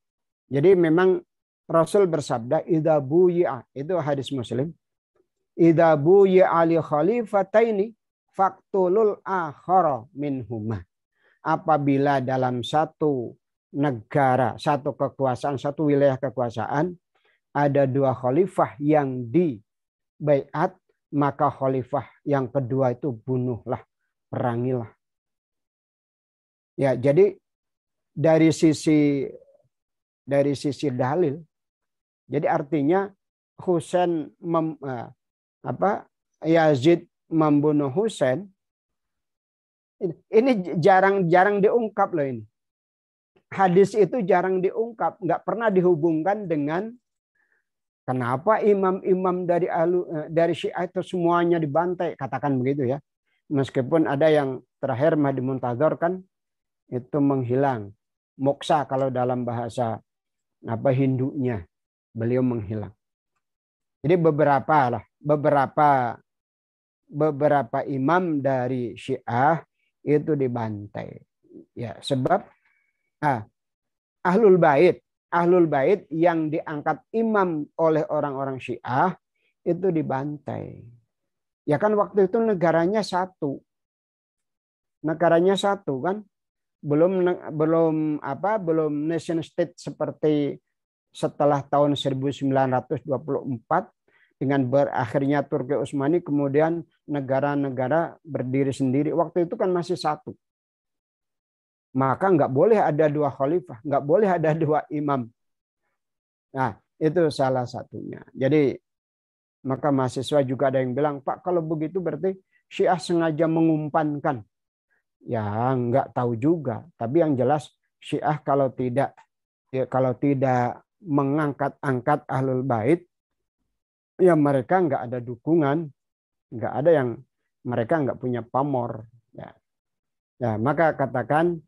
Jadi memang Rasul bersabda, idza buyi'a, itu hadis Muslim, idza buyi'a li khalifataini faqtulul akhara minhuma. Apabila dalam satu negara, satu kekuasaan, satu wilayah kekuasaan, ada dua khalifah yang dibaiat, maka khalifah yang kedua itu bunuhlah, perangilah. Ya, jadi dari sisi dalil, jadi artinya Husain Yazid membunuh Husain, ini jarang diungkap loh ini. Hadis itu jarang diungkap, nggak pernah dihubungkan dengan kenapa imam-imam dari Syiah itu semuanya dibantai, katakan begitu ya. Meskipun ada yang terakhir Mahdi Muntazir kan itu menghilang, moksa kalau dalam bahasa Hindunya, beliau menghilang. Jadi beberapa imam dari Syiah itu dibantai. Ya, sebab Ahlul Bait yang diangkat imam oleh orang-orang Syiah itu dibantai. Ya kan waktu itu negaranya satu kan, belum nation state seperti setelah tahun 1924 dengan berakhirnya Turki Utsmani kemudian negara-negara berdiri sendiri. Waktu itu kan masih satu. Maka nggak boleh ada dua khalifah, nggak boleh ada dua imam. Nah, itu salah satunya. Jadi maka mahasiswa juga ada yang bilang, Pak, kalau begitu berarti Syiah sengaja mengumpankan. Ya, nggak tahu juga. Tapi yang jelas Syiah kalau tidak mengangkat-angkat Ahlul Bait, ya mereka nggak ada dukungan, nggak ada yang mereka nggak punya pamor. Ya, maka katakan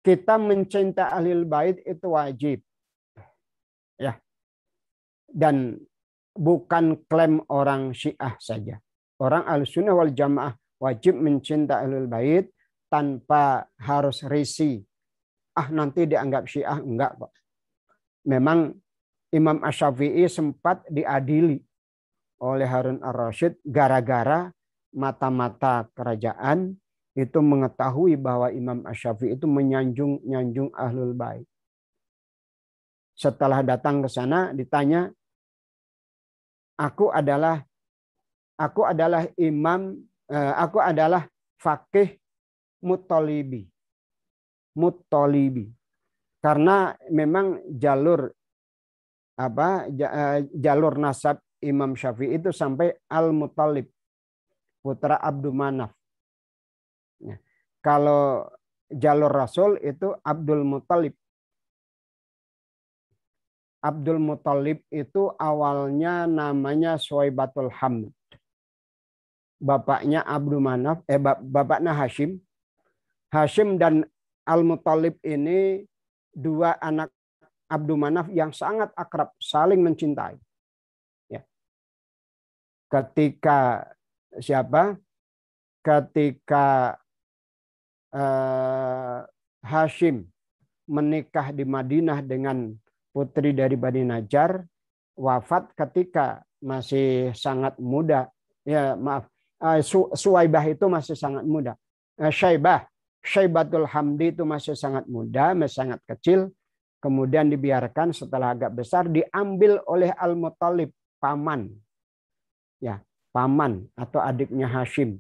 kita mencintai Ahlul Bait itu wajib, ya, dan bukan klaim orang Syiah saja. Orang Ahlussunnah wal Jamaah wajib mencintai Ahlul Bait tanpa harus risih. Nanti dianggap Syiah, enggak kok. Memang Imam Asy-Syafi'i sempat diadili oleh Harun ar-Rasyid gara-gara mata-mata kerajaan itu mengetahui bahwa Imam Asy-Syafi'i itu menyanjung Ahlul Bait. Setelah datang ke sana ditanya, aku adalah faqih Muttalibi. Karena memang jalur nasab Imam Syafi'i itu sampai Al-Muttalib, putra Abdul Manaf. Ya. Kalau jalur Rasul itu Abdul Muttalib. Abdul Muttalib itu awalnya namanya Suwaibatul Hamd. Bapaknya Abdul Manaf, bapaknya Hashim. Hashim dan Al-Muttalib ini dua anak Abdul Manaf yang sangat akrab, saling mencintai. Ya. Ketika Hashim menikah di Madinah dengan putri dari Bani Najjar, wafat ketika masih sangat muda. Ya, maaf. Suwaibah itu masih sangat muda. Syaibatul Hamdi itu masih sangat muda, masih sangat kecil. Kemudian dibiarkan setelah agak besar diambil oleh Al-Muttalib, paman. Ya, paman atau adiknya Hashim.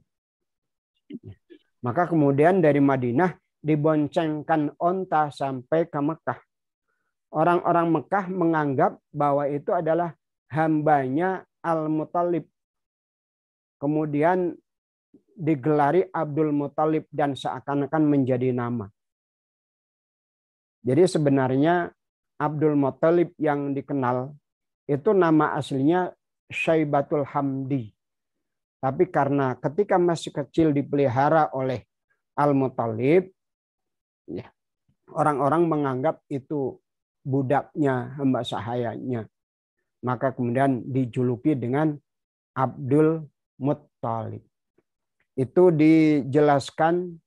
Maka kemudian dari Madinah diboncengkan onta sampai ke Mekah. Orang-orang Mekah menganggap bahwa itu adalah hambanya Al-Muttalib. Kemudian digelari Abdul Muttalib dan seakan-akan menjadi nama. Jadi sebenarnya Abdul Muttalib yang dikenal itu nama aslinya Syaibatul Hamdi. Tapi karena ketika masih kecil dipelihara oleh Al-Muttalib, ya, orang-orang menganggap itu budaknya, hamba sahayanya. Maka kemudian dijuluki dengan Abdul Muttalib. Itu dijelaskan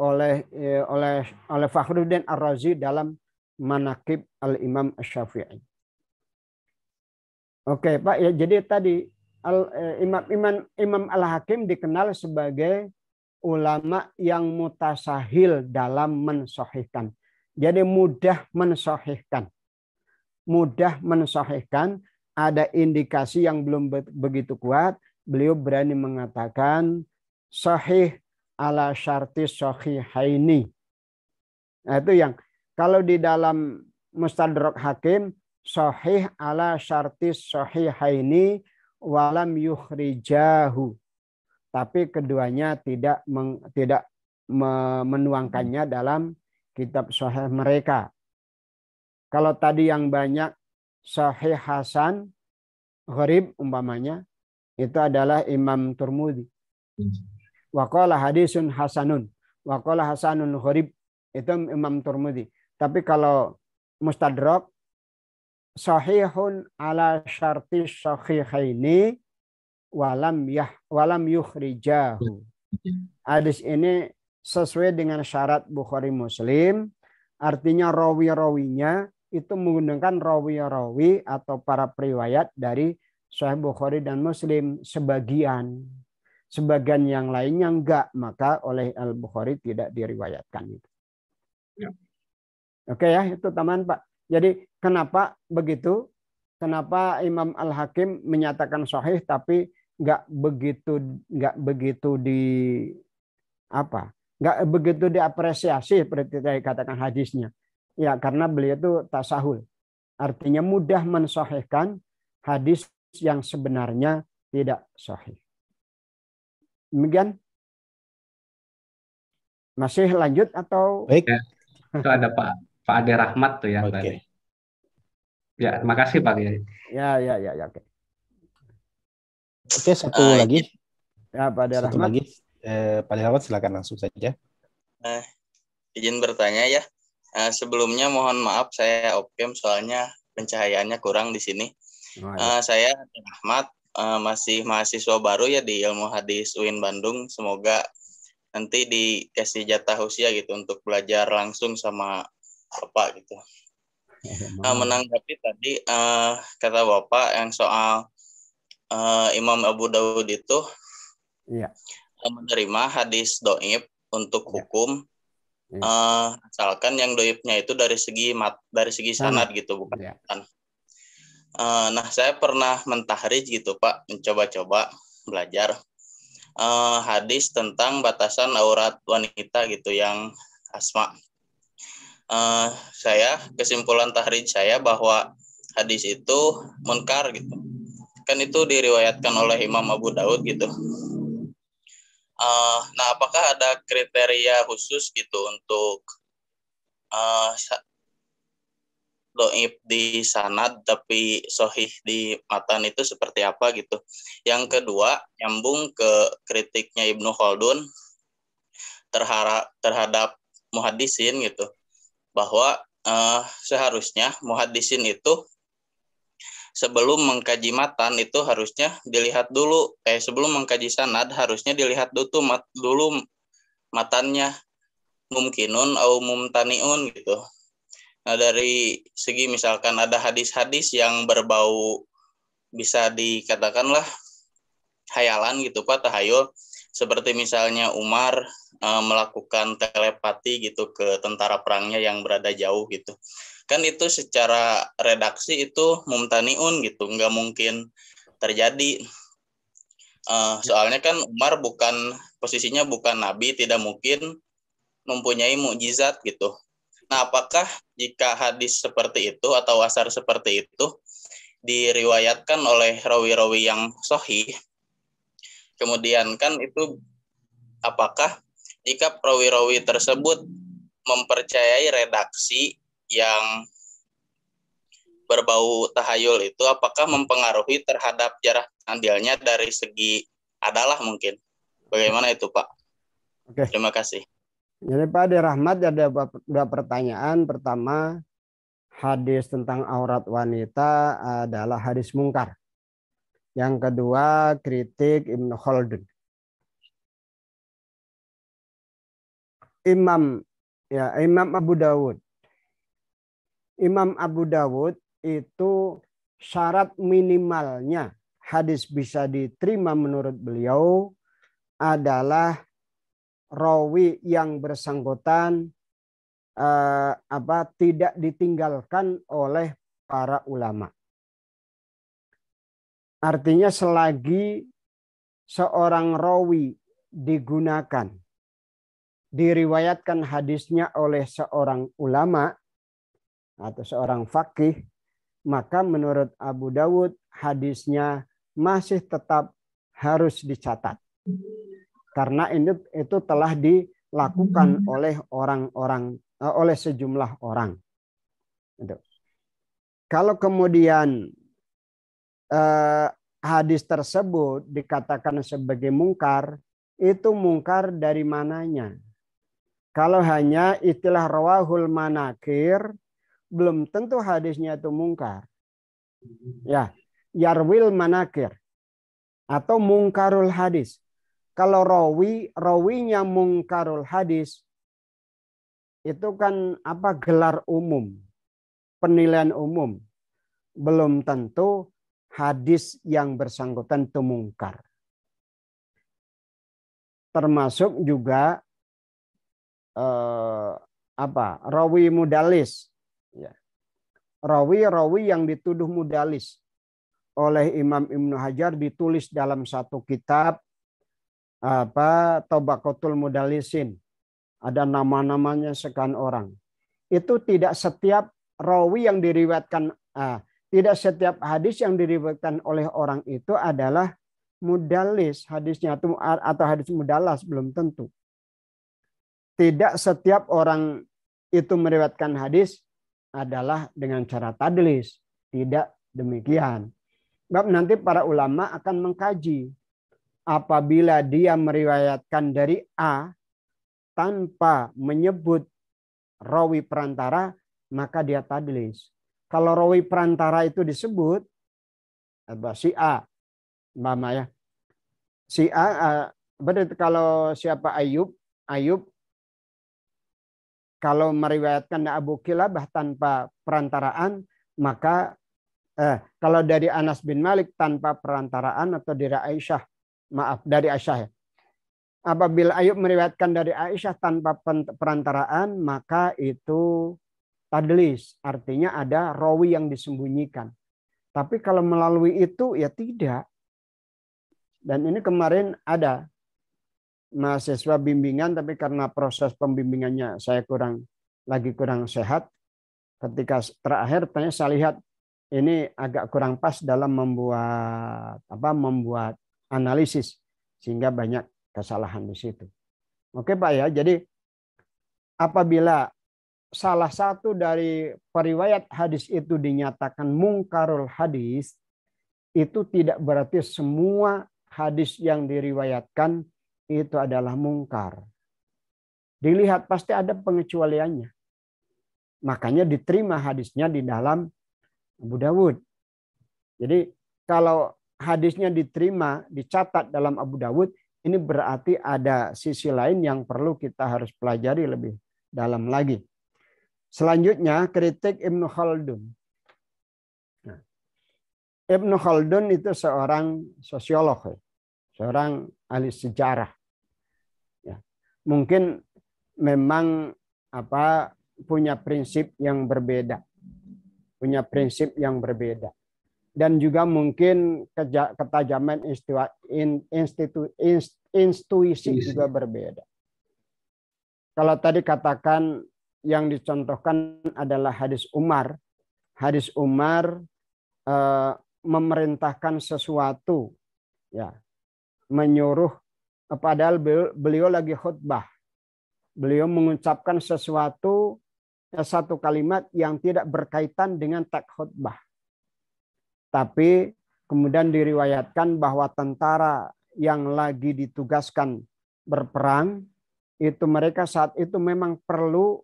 oleh Fakhruddin Ar-Razi dalam Manaqib Al-Imam Asy-Syafi'i. Oke, Pak, ya, jadi tadi Imam Al-Hakim dikenal sebagai ulama yang mutasahil dalam mensahihkan. Jadi mudah mensahihkan. Ada indikasi yang belum begitu kuat, beliau berani mengatakan sahih ala syartis sahihaini. Nah, itu yang kalau di dalam Mustadrak Hakim sahih ala syartis sahihaini walam yukhrijahu. Tapi keduanya tidak menuangkannya dalam kitab sahih mereka. Kalau tadi yang banyak sahih hasan gharib umpamanya itu adalah Imam Turmudi. Waqala hadisun hasanun. Waqala hasanun gharib. Itu Imam Turmudi. Tapi kalau Mustadrak sahihun ala syartis sahihaini walam yukhrijahu. Hadis ini sesuai dengan syarat Bukhari Muslim. Artinya rawi-rawinya itu menggunakan rawi-rawi atau para periwayat dari Sahih Bukhari dan Muslim sebagian. Sebagian yang lainnya enggak, maka oleh Al-Bukhari tidak diriwayatkan itu. Ya. Oke ya, itu teman Pak. Jadi kenapa begitu? Kenapa Imam Al-Hakim menyatakan sahih tapi nggak begitu di apa? Nggak begitu diapresiasi seperti saya katakan hadisnya. Ya, karena beliau itu tasahul. Artinya mudah mensahihkan hadis yang sebenarnya tidak sahih. Demikian. Masih lanjut atau? Baik. Ya, itu ada Pak Ade Rahmat tuh yang tadi. Oke. Ya, terima kasih Pak Kiai. Ya. Oke. Oke, satu lagi. Ya, Pak Ade Satu Rahmat. lagi. Pak Ade Rahmat silakan langsung saja. Izin bertanya ya. Sebelumnya mohon maaf saya off-cam soalnya pencahayaannya kurang di sini. Saya Ahmad, masih mahasiswa baru ya di Ilmu Hadis UIN Bandung. Semoga nanti dikasih jatah usia gitu untuk belajar langsung sama Bapak gitu. Menanggapi tadi kata Bapak yang soal Imam Abu Dawud itu menerima hadis doib untuk hukum. Asalkan yang doibnya itu dari segi sanad gitu, bukan. Nah, saya pernah mentahrij gitu Pak, mencoba-coba belajar hadis tentang batasan aurat wanita gitu yang asma. Saya kesimpulan tahrij saya bahwa hadis itu munkar gitu. Kan itu diriwayatkan oleh Imam Abu Daud gitu. Nah, apakah ada kriteria khusus gitu untuk doib di sanad tapi sohih di matan itu seperti apa gitu? Yang kedua, nyambung ke kritiknya Ibnu Khaldun terhadap muhaddisin gitu, bahwa seharusnya muhaddisin itu sebelum mengkaji matan itu harusnya dilihat dulu, sebelum mengkaji sanad harusnya dilihat dulu matannya mumkinun au mumtaniun gitu. Nah, dari segi misalkan ada hadis-hadis yang berbau bisa dikatakanlah hayalan gitu Pak, tahayul, seperti misalnya Umar melakukan telepati gitu ke tentara perangnya yang berada jauh gitu. Kan itu secara redaksi itu mumtaniun gitu, nggak mungkin terjadi. Soalnya kan Umar posisinya bukan nabi, tidak mungkin mempunyai mukjizat gitu. Nah, apakah jika hadis seperti itu atau asar seperti itu diriwayatkan oleh rawi-rawi yang sahih, kemudian kan itu apakah jika rawi-rawi tersebut mempercayai redaksi yang berbau tahayul itu, apakah mempengaruhi terhadap jarah adilnya dari segi adalah mungkin? Bagaimana itu Pak? Oke. Terima kasih. Jadi Pak Ade Rahmat ada dua pertanyaan. Pertama, hadis tentang aurat wanita adalah hadis mungkar. Yang kedua, kritik Ibnu Khaldun. Imam Abu Dawud. Imam Abu Dawud itu syarat minimalnya hadis bisa diterima menurut beliau adalah rawi yang bersangkutan tidak ditinggalkan oleh para ulama. Artinya selagi seorang rawi digunakan, diriwayatkan hadisnya oleh seorang ulama atau seorang faqih, maka menurut Abu Dawud hadisnya masih tetap harus dicatat. Karena itu telah dilakukan oleh oleh sejumlah orang. Kalau kemudian hadis tersebut dikatakan sebagai mungkar, itu mungkar dari mananya? Kalau hanya istilah rawahul manakir, belum tentu hadisnya itu mungkar. Ya, yarwil manakir atau mungkarul hadis. Kalau rawinya mungkarul hadis, itu kan gelar umum, penilaian umum. Belum tentu hadis yang bersangkutan itu mungkar. Termasuk juga rawi mudalis. Ya. rawi-rawi yang dituduh mudalis oleh Imam Ibnu Hajar ditulis dalam satu kitab Tabaqatul Mudallisin. Ada nama-namanya sekian orang. Itu tidak setiap rawi yang diriwayatkan, tidak setiap hadis yang diriwayatkan oleh orang itu adalah mudallis hadisnya atau hadis mudallas, belum tentu. Tidak setiap orang itu meriwayatkan hadis adalah dengan cara tadlis. Tidak demikian. Sebab nanti para ulama akan mengkaji. Apabila dia meriwayatkan dari A tanpa menyebut rawi perantara, maka dia tadlis. Kalau rawi perantara itu disebut, si A, ya. Si A, berarti kalau siapa Ayub, kalau meriwayatkan Abu Kilabah tanpa perantaraan, maka kalau dari Anas bin Malik tanpa perantaraan atau dari Aisyah, dari Aisyah ya. Apabila Ayub meriwayatkan dari Aisyah tanpa perantaraan, maka itu tadlis, artinya ada rawi yang disembunyikan. Tapi kalau melalui itu ya tidak. Dan ini kemarin ada mahasiswa bimbingan, tapi karena proses pembimbingannya saya kurang sehat. Ketika terakhir saya lihat ini agak kurang pas dalam membuat analisis, sehingga banyak kesalahan di situ. Oke Pak ya, jadi apabila salah satu dari periwayat hadis itu dinyatakan mungkarul hadis, itu tidak berarti semua hadis yang diriwayatkan itu adalah mungkar. Dilihat pasti ada pengecualiannya. Makanya diterima hadisnya di dalam Abu Dawud. Jadi kalau hadisnya diterima, dicatat dalam Abu Dawud, ini berarti ada sisi lain yang perlu kita harus pelajari lebih dalam lagi. Selanjutnya kritik Ibnu Khaldun. Ibnu Khaldun itu seorang sosiolog, seorang ahli sejarah. Ya. Mungkin memang punya prinsip yang berbeda. Dan juga mungkin ketajaman intuisi juga berbeda. Kalau tadi katakan yang dicontohkan adalah hadis Umar. Hadis Umar memerintahkan sesuatu, ya, menyuruh, padahal beliau lagi khutbah. Beliau mengucapkan sesuatu, satu kalimat yang tidak berkaitan dengan teks khutbah. Tapi kemudian diriwayatkan bahwa tentara yang lagi ditugaskan berperang, itu mereka saat itu memang perlu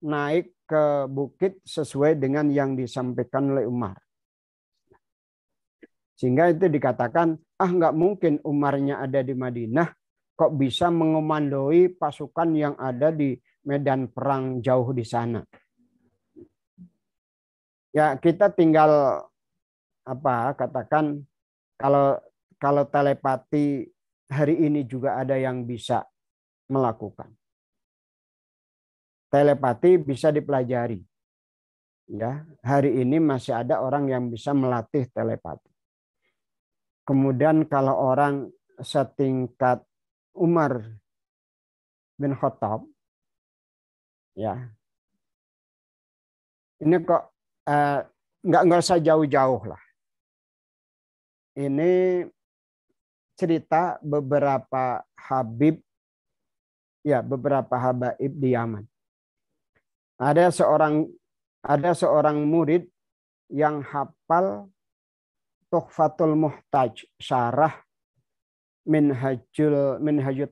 naik ke bukit sesuai dengan yang disampaikan oleh Umar. Sehingga itu dikatakan, nggak mungkin Umarnya ada di Madinah, kok bisa mengomandoi pasukan yang ada di medan perang jauh di sana. Ya kita tinggal katakan kalau telepati hari ini juga ada yang bisa melakukan. Telepati bisa dipelajari. Ya, hari ini masih ada orang yang bisa melatih telepati. Kemudian kalau orang setingkat Umar bin Khattab, ya, ini kok nggak usah jauh-jauh lah. Ini cerita beberapa habaib di Yaman. Ada seorang murid yang hafal Tuhfatul Muhtaj, syarah Minhajul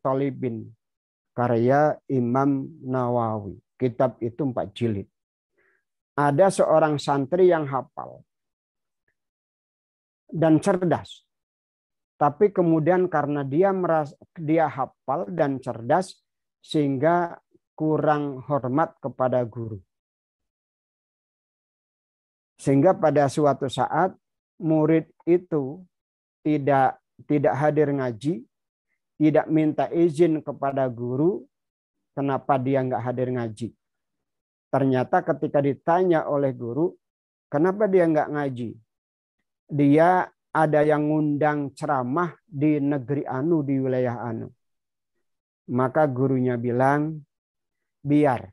Talibin, karya Imam Nawawi. Kitab itu 4 jilid. Ada seorang santri yang hafal dan cerdas. Tapi kemudian karena dia hafal dan cerdas, sehingga kurang hormat kepada guru. Sehingga pada suatu saat murid itu tidak hadir ngaji, tidak minta izin kepada guru, kenapa dia nggak hadir ngaji. Ternyata ketika ditanya oleh guru, Kenapa dia nggak ngaji? Dia ada yang ngundang ceramah di negeri anu, di wilayah anu. Maka gurunya bilang, biar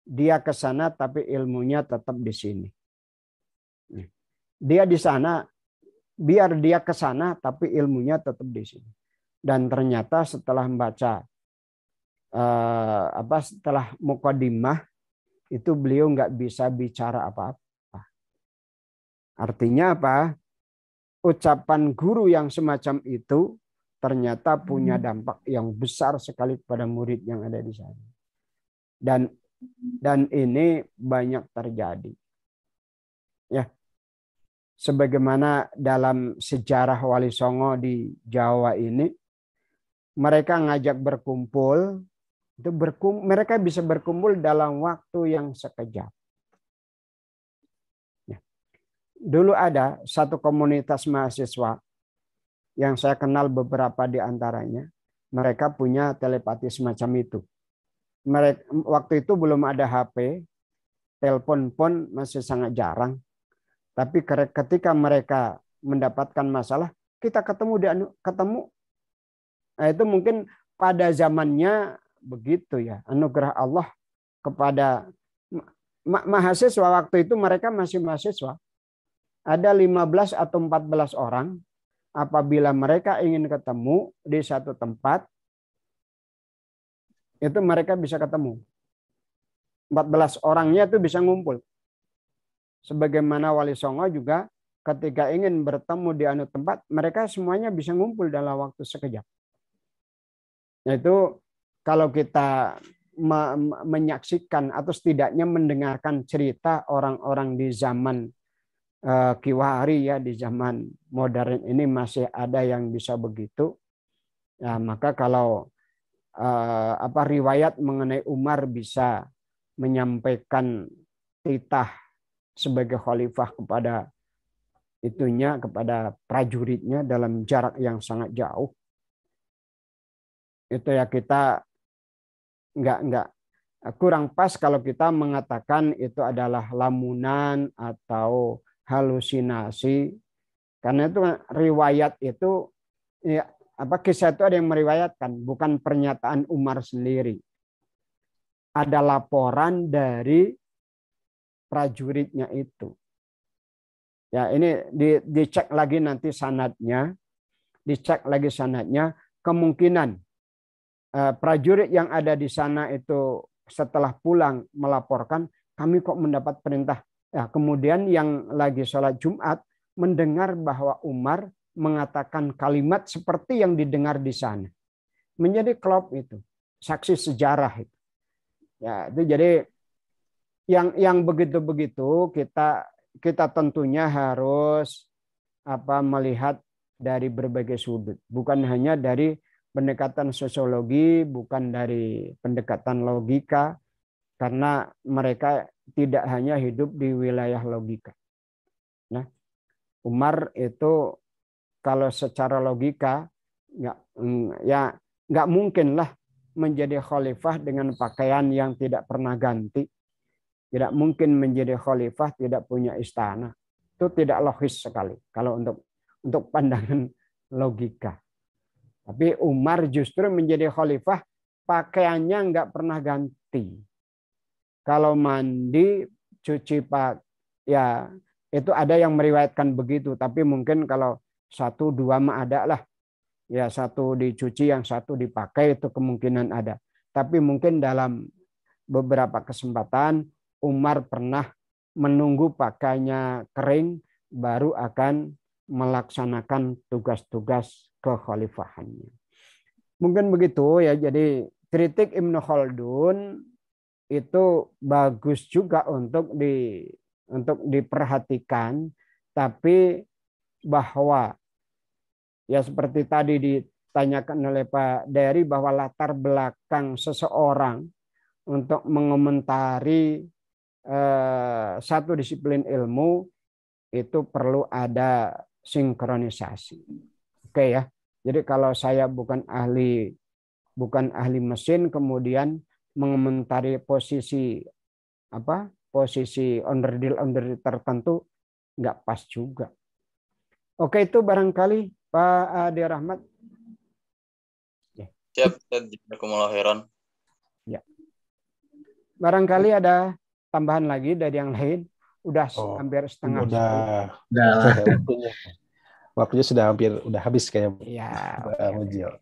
dia ke sana tapi ilmunya tetap di sini. Dia di sana, biar dia ke sana tapi ilmunya tetap di sini. Dan ternyata setelah membaca setelah mukadimah itu beliau nggak bisa bicara apa-apa. Artinya apa? Ucapan guru yang semacam itu ternyata punya dampak yang besar sekali pada murid yang ada di sana. Dan ini banyak terjadi. Ya. Sebagaimana dalam sejarah Wali Songo di Jawa ini, mereka ngajak berkumpul, mereka bisa berkumpul dalam waktu yang sekejap. Dulu ada satu komunitas mahasiswa yang saya kenal beberapa di antaranya. Mereka punya telepati semacam itu. Waktu itu belum ada HP, telepon pun masih sangat jarang. Tapi ketika mereka mendapatkan masalah, kita ketemu. Nah, itu mungkin pada zamannya begitu ya. Anugerah Allah kepada mahasiswa waktu itu, mereka masih mahasiswa. Ada 15 atau 14 orang, apabila mereka ingin ketemu di satu tempat, itu mereka bisa ketemu. 14 orangnya itu bisa ngumpul. Sebagaimana Wali Songo juga ketika ingin bertemu di anu tempat, mereka semuanya bisa ngumpul dalam waktu sekejap. Yaitu kalau kita menyaksikan atau setidaknya mendengarkan cerita orang-orang di zaman Kiwari ya, di zaman modern ini masih ada yang bisa begitu. Ya, maka kalau riwayat mengenai Umar bisa menyampaikan titah sebagai khalifah kepada kepada prajuritnya dalam jarak yang sangat jauh, itu ya kita nggak kurang pas kalau kita mengatakan itu adalah lamunan atau halusinasi, karena itu riwayat itu ya, kisah itu ada yang meriwayatkan, bukan pernyataan Umar sendiri. Ada laporan dari prajuritnya itu. Ya, ini dicek lagi nanti sanadnya, kemungkinan prajurit yang ada di sana itu setelah pulang melaporkan, kami kok mendapat perintah. Ya, kemudian yang lagi sholat Jumat mendengar bahwa Umar mengatakan kalimat seperti yang didengar di sana. Menjadi klop itu, saksi sejarah itu. Ya, itu jadi yang begitu-begitu kita tentunya harus melihat dari berbagai sudut, bukan hanya dari pendekatan sosiologi, bukan dari pendekatan logika, karena mereka tidak hanya hidup di wilayah logika. Nah, Umar itu kalau secara logika nggak mungkin lah menjadi khalifah dengan pakaian yang tidak pernah ganti. Tidak mungkin menjadi khalifah tidak punya istana. Itu tidak logis sekali kalau untuk pandangan logika. Tapi Umar justru menjadi khalifah pakaiannya nggak pernah ganti. Kalau mandi, cuci ya itu ada yang meriwayatkan begitu. Tapi mungkin kalau 1-2 mah ada lah. Ya, 1 dicuci, yang 1 dipakai, itu kemungkinan ada. Tapi mungkin dalam beberapa kesempatan Umar pernah menunggu pakaiannya kering baru akan melaksanakan tugas-tugas kekhalifahannya. Mungkin begitu ya. Jadi kritik Ibnu Khaldun itu bagus juga untuk diperhatikan, tapi bahwa ya seperti tadi ditanyakan oleh Pak Dery, bahwa latar belakang seseorang untuk mengomentari satu disiplin ilmu itu perlu ada sinkronisasi. Oke ya. Jadi kalau saya bukan ahli mesin kemudian mengomentari posisi posisi onderdil tertentu nggak pas juga. Oke, itu barangkali Pak Ade Rahmat. Siap, jazakumullah khairan. Ya. Barangkali ada tambahan lagi dari yang lain. Udah hampir setengah. Waktunya sudah hampir habis kayaknya. Ya, Mujio.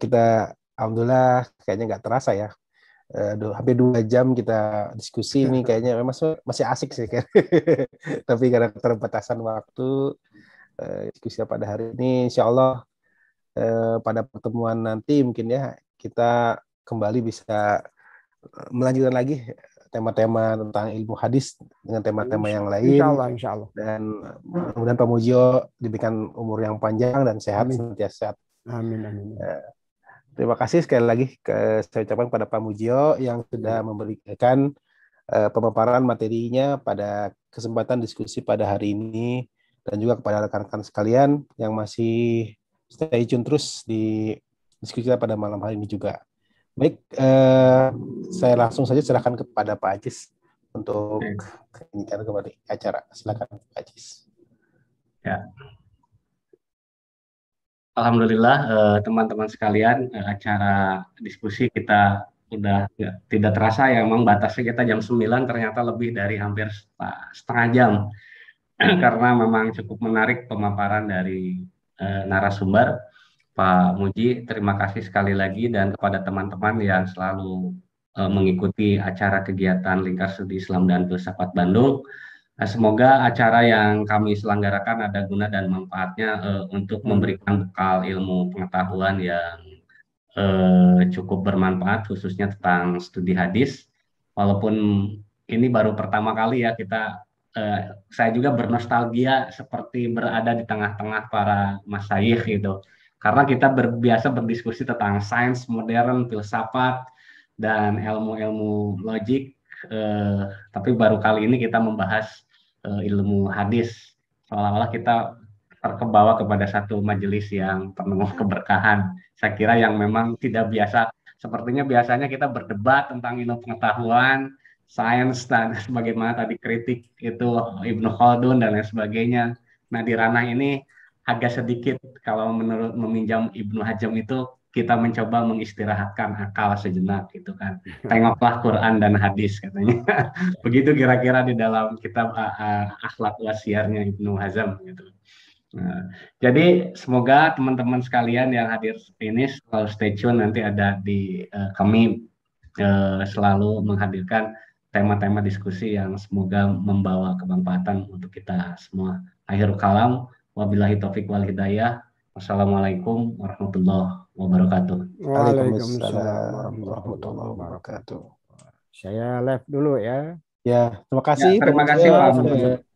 Kita alhamdulillah kayaknya nggak terasa ya. Hampir 2 jam kita diskusi ini kayaknya memang masih asik sih kan. Tapi karena keterbatasan waktu diskusi pada hari ini, insya Allah pada pertemuan nanti mungkin ya kita kembali bisa melanjutkan lagi tema-tema tentang ilmu hadis dengan tema-tema yang lain. Insya Allah. Dan mudah-mudahan Pak Mujio diberikan umur yang panjang dan sehat senantiasa. Amin. Terima kasih sekali lagi saya ucapkan pada Pak Mujio yang sudah memberikan pemaparan materinya pada kesempatan diskusi pada hari ini, dan juga kepada rekan-rekan sekalian yang masih stay tune terus di diskusi kita pada malam hari ini juga. Baik, saya langsung saja serahkan kepada Pak Ajis untuk mengincar kembali acara. Silakan Pak Ajis. Ya. Alhamdulillah teman-teman sekalian, acara diskusi kita udah tidak terasa ya, memang batasnya kita jam 9, ternyata lebih dari hampir setengah jam karena memang cukup menarik pemaparan dari narasumber. Pak Muji, terima kasih sekali lagi, dan kepada teman-teman yang selalu mengikuti acara kegiatan Lingkar Studi Islam dan Filsafat Bandung. Semoga acara yang kami selenggarakan ada guna dan manfaatnya untuk memberikan bekal ilmu pengetahuan yang cukup bermanfaat, khususnya tentang studi hadis. Walaupun ini baru pertama kali ya kita, saya juga bernostalgia seperti berada di tengah-tengah para masyayikh gitu. Karena kita biasa berdiskusi tentang sains modern, filsafat, dan ilmu-ilmu logik. Tapi baru kali ini kita membahas ilmu hadis, seolah-olah kita terkebawa kepada satu majelis yang penuh keberkahan. Saya kira yang memang tidak biasa. Sepertinya biasanya kita berdebat tentang ilmu pengetahuan, sains, dan sebagaimana tadi kritik itu Ibnu Khaldun dan lain sebagainya. Nah, di ranah ini agak sedikit, kalau menurut meminjam Ibnu Hajam itu, kita mencoba mengistirahatkan akal sejenak gitu kan. Tengoklah Quran dan hadis katanya. Begitu kira-kira di dalam kitab Akhlak Wasiarnya Ibnu Hazm gitu. Nah, jadi semoga teman-teman sekalian yang hadir ini selalu stay tune, nanti ada di kami selalu menghadirkan tema-tema diskusi yang semoga membawa kemanfaatan untuk kita semua. Akhirul kalam, wabillahi taufik wal hidayah. Wassalamualaikum warahmatullahi wabarakatuh. Waalaikumsalam warahmatullahi wabarakatuh. Saya live dulu ya. Ya, terima kasih. Ya, terima kasih Pak.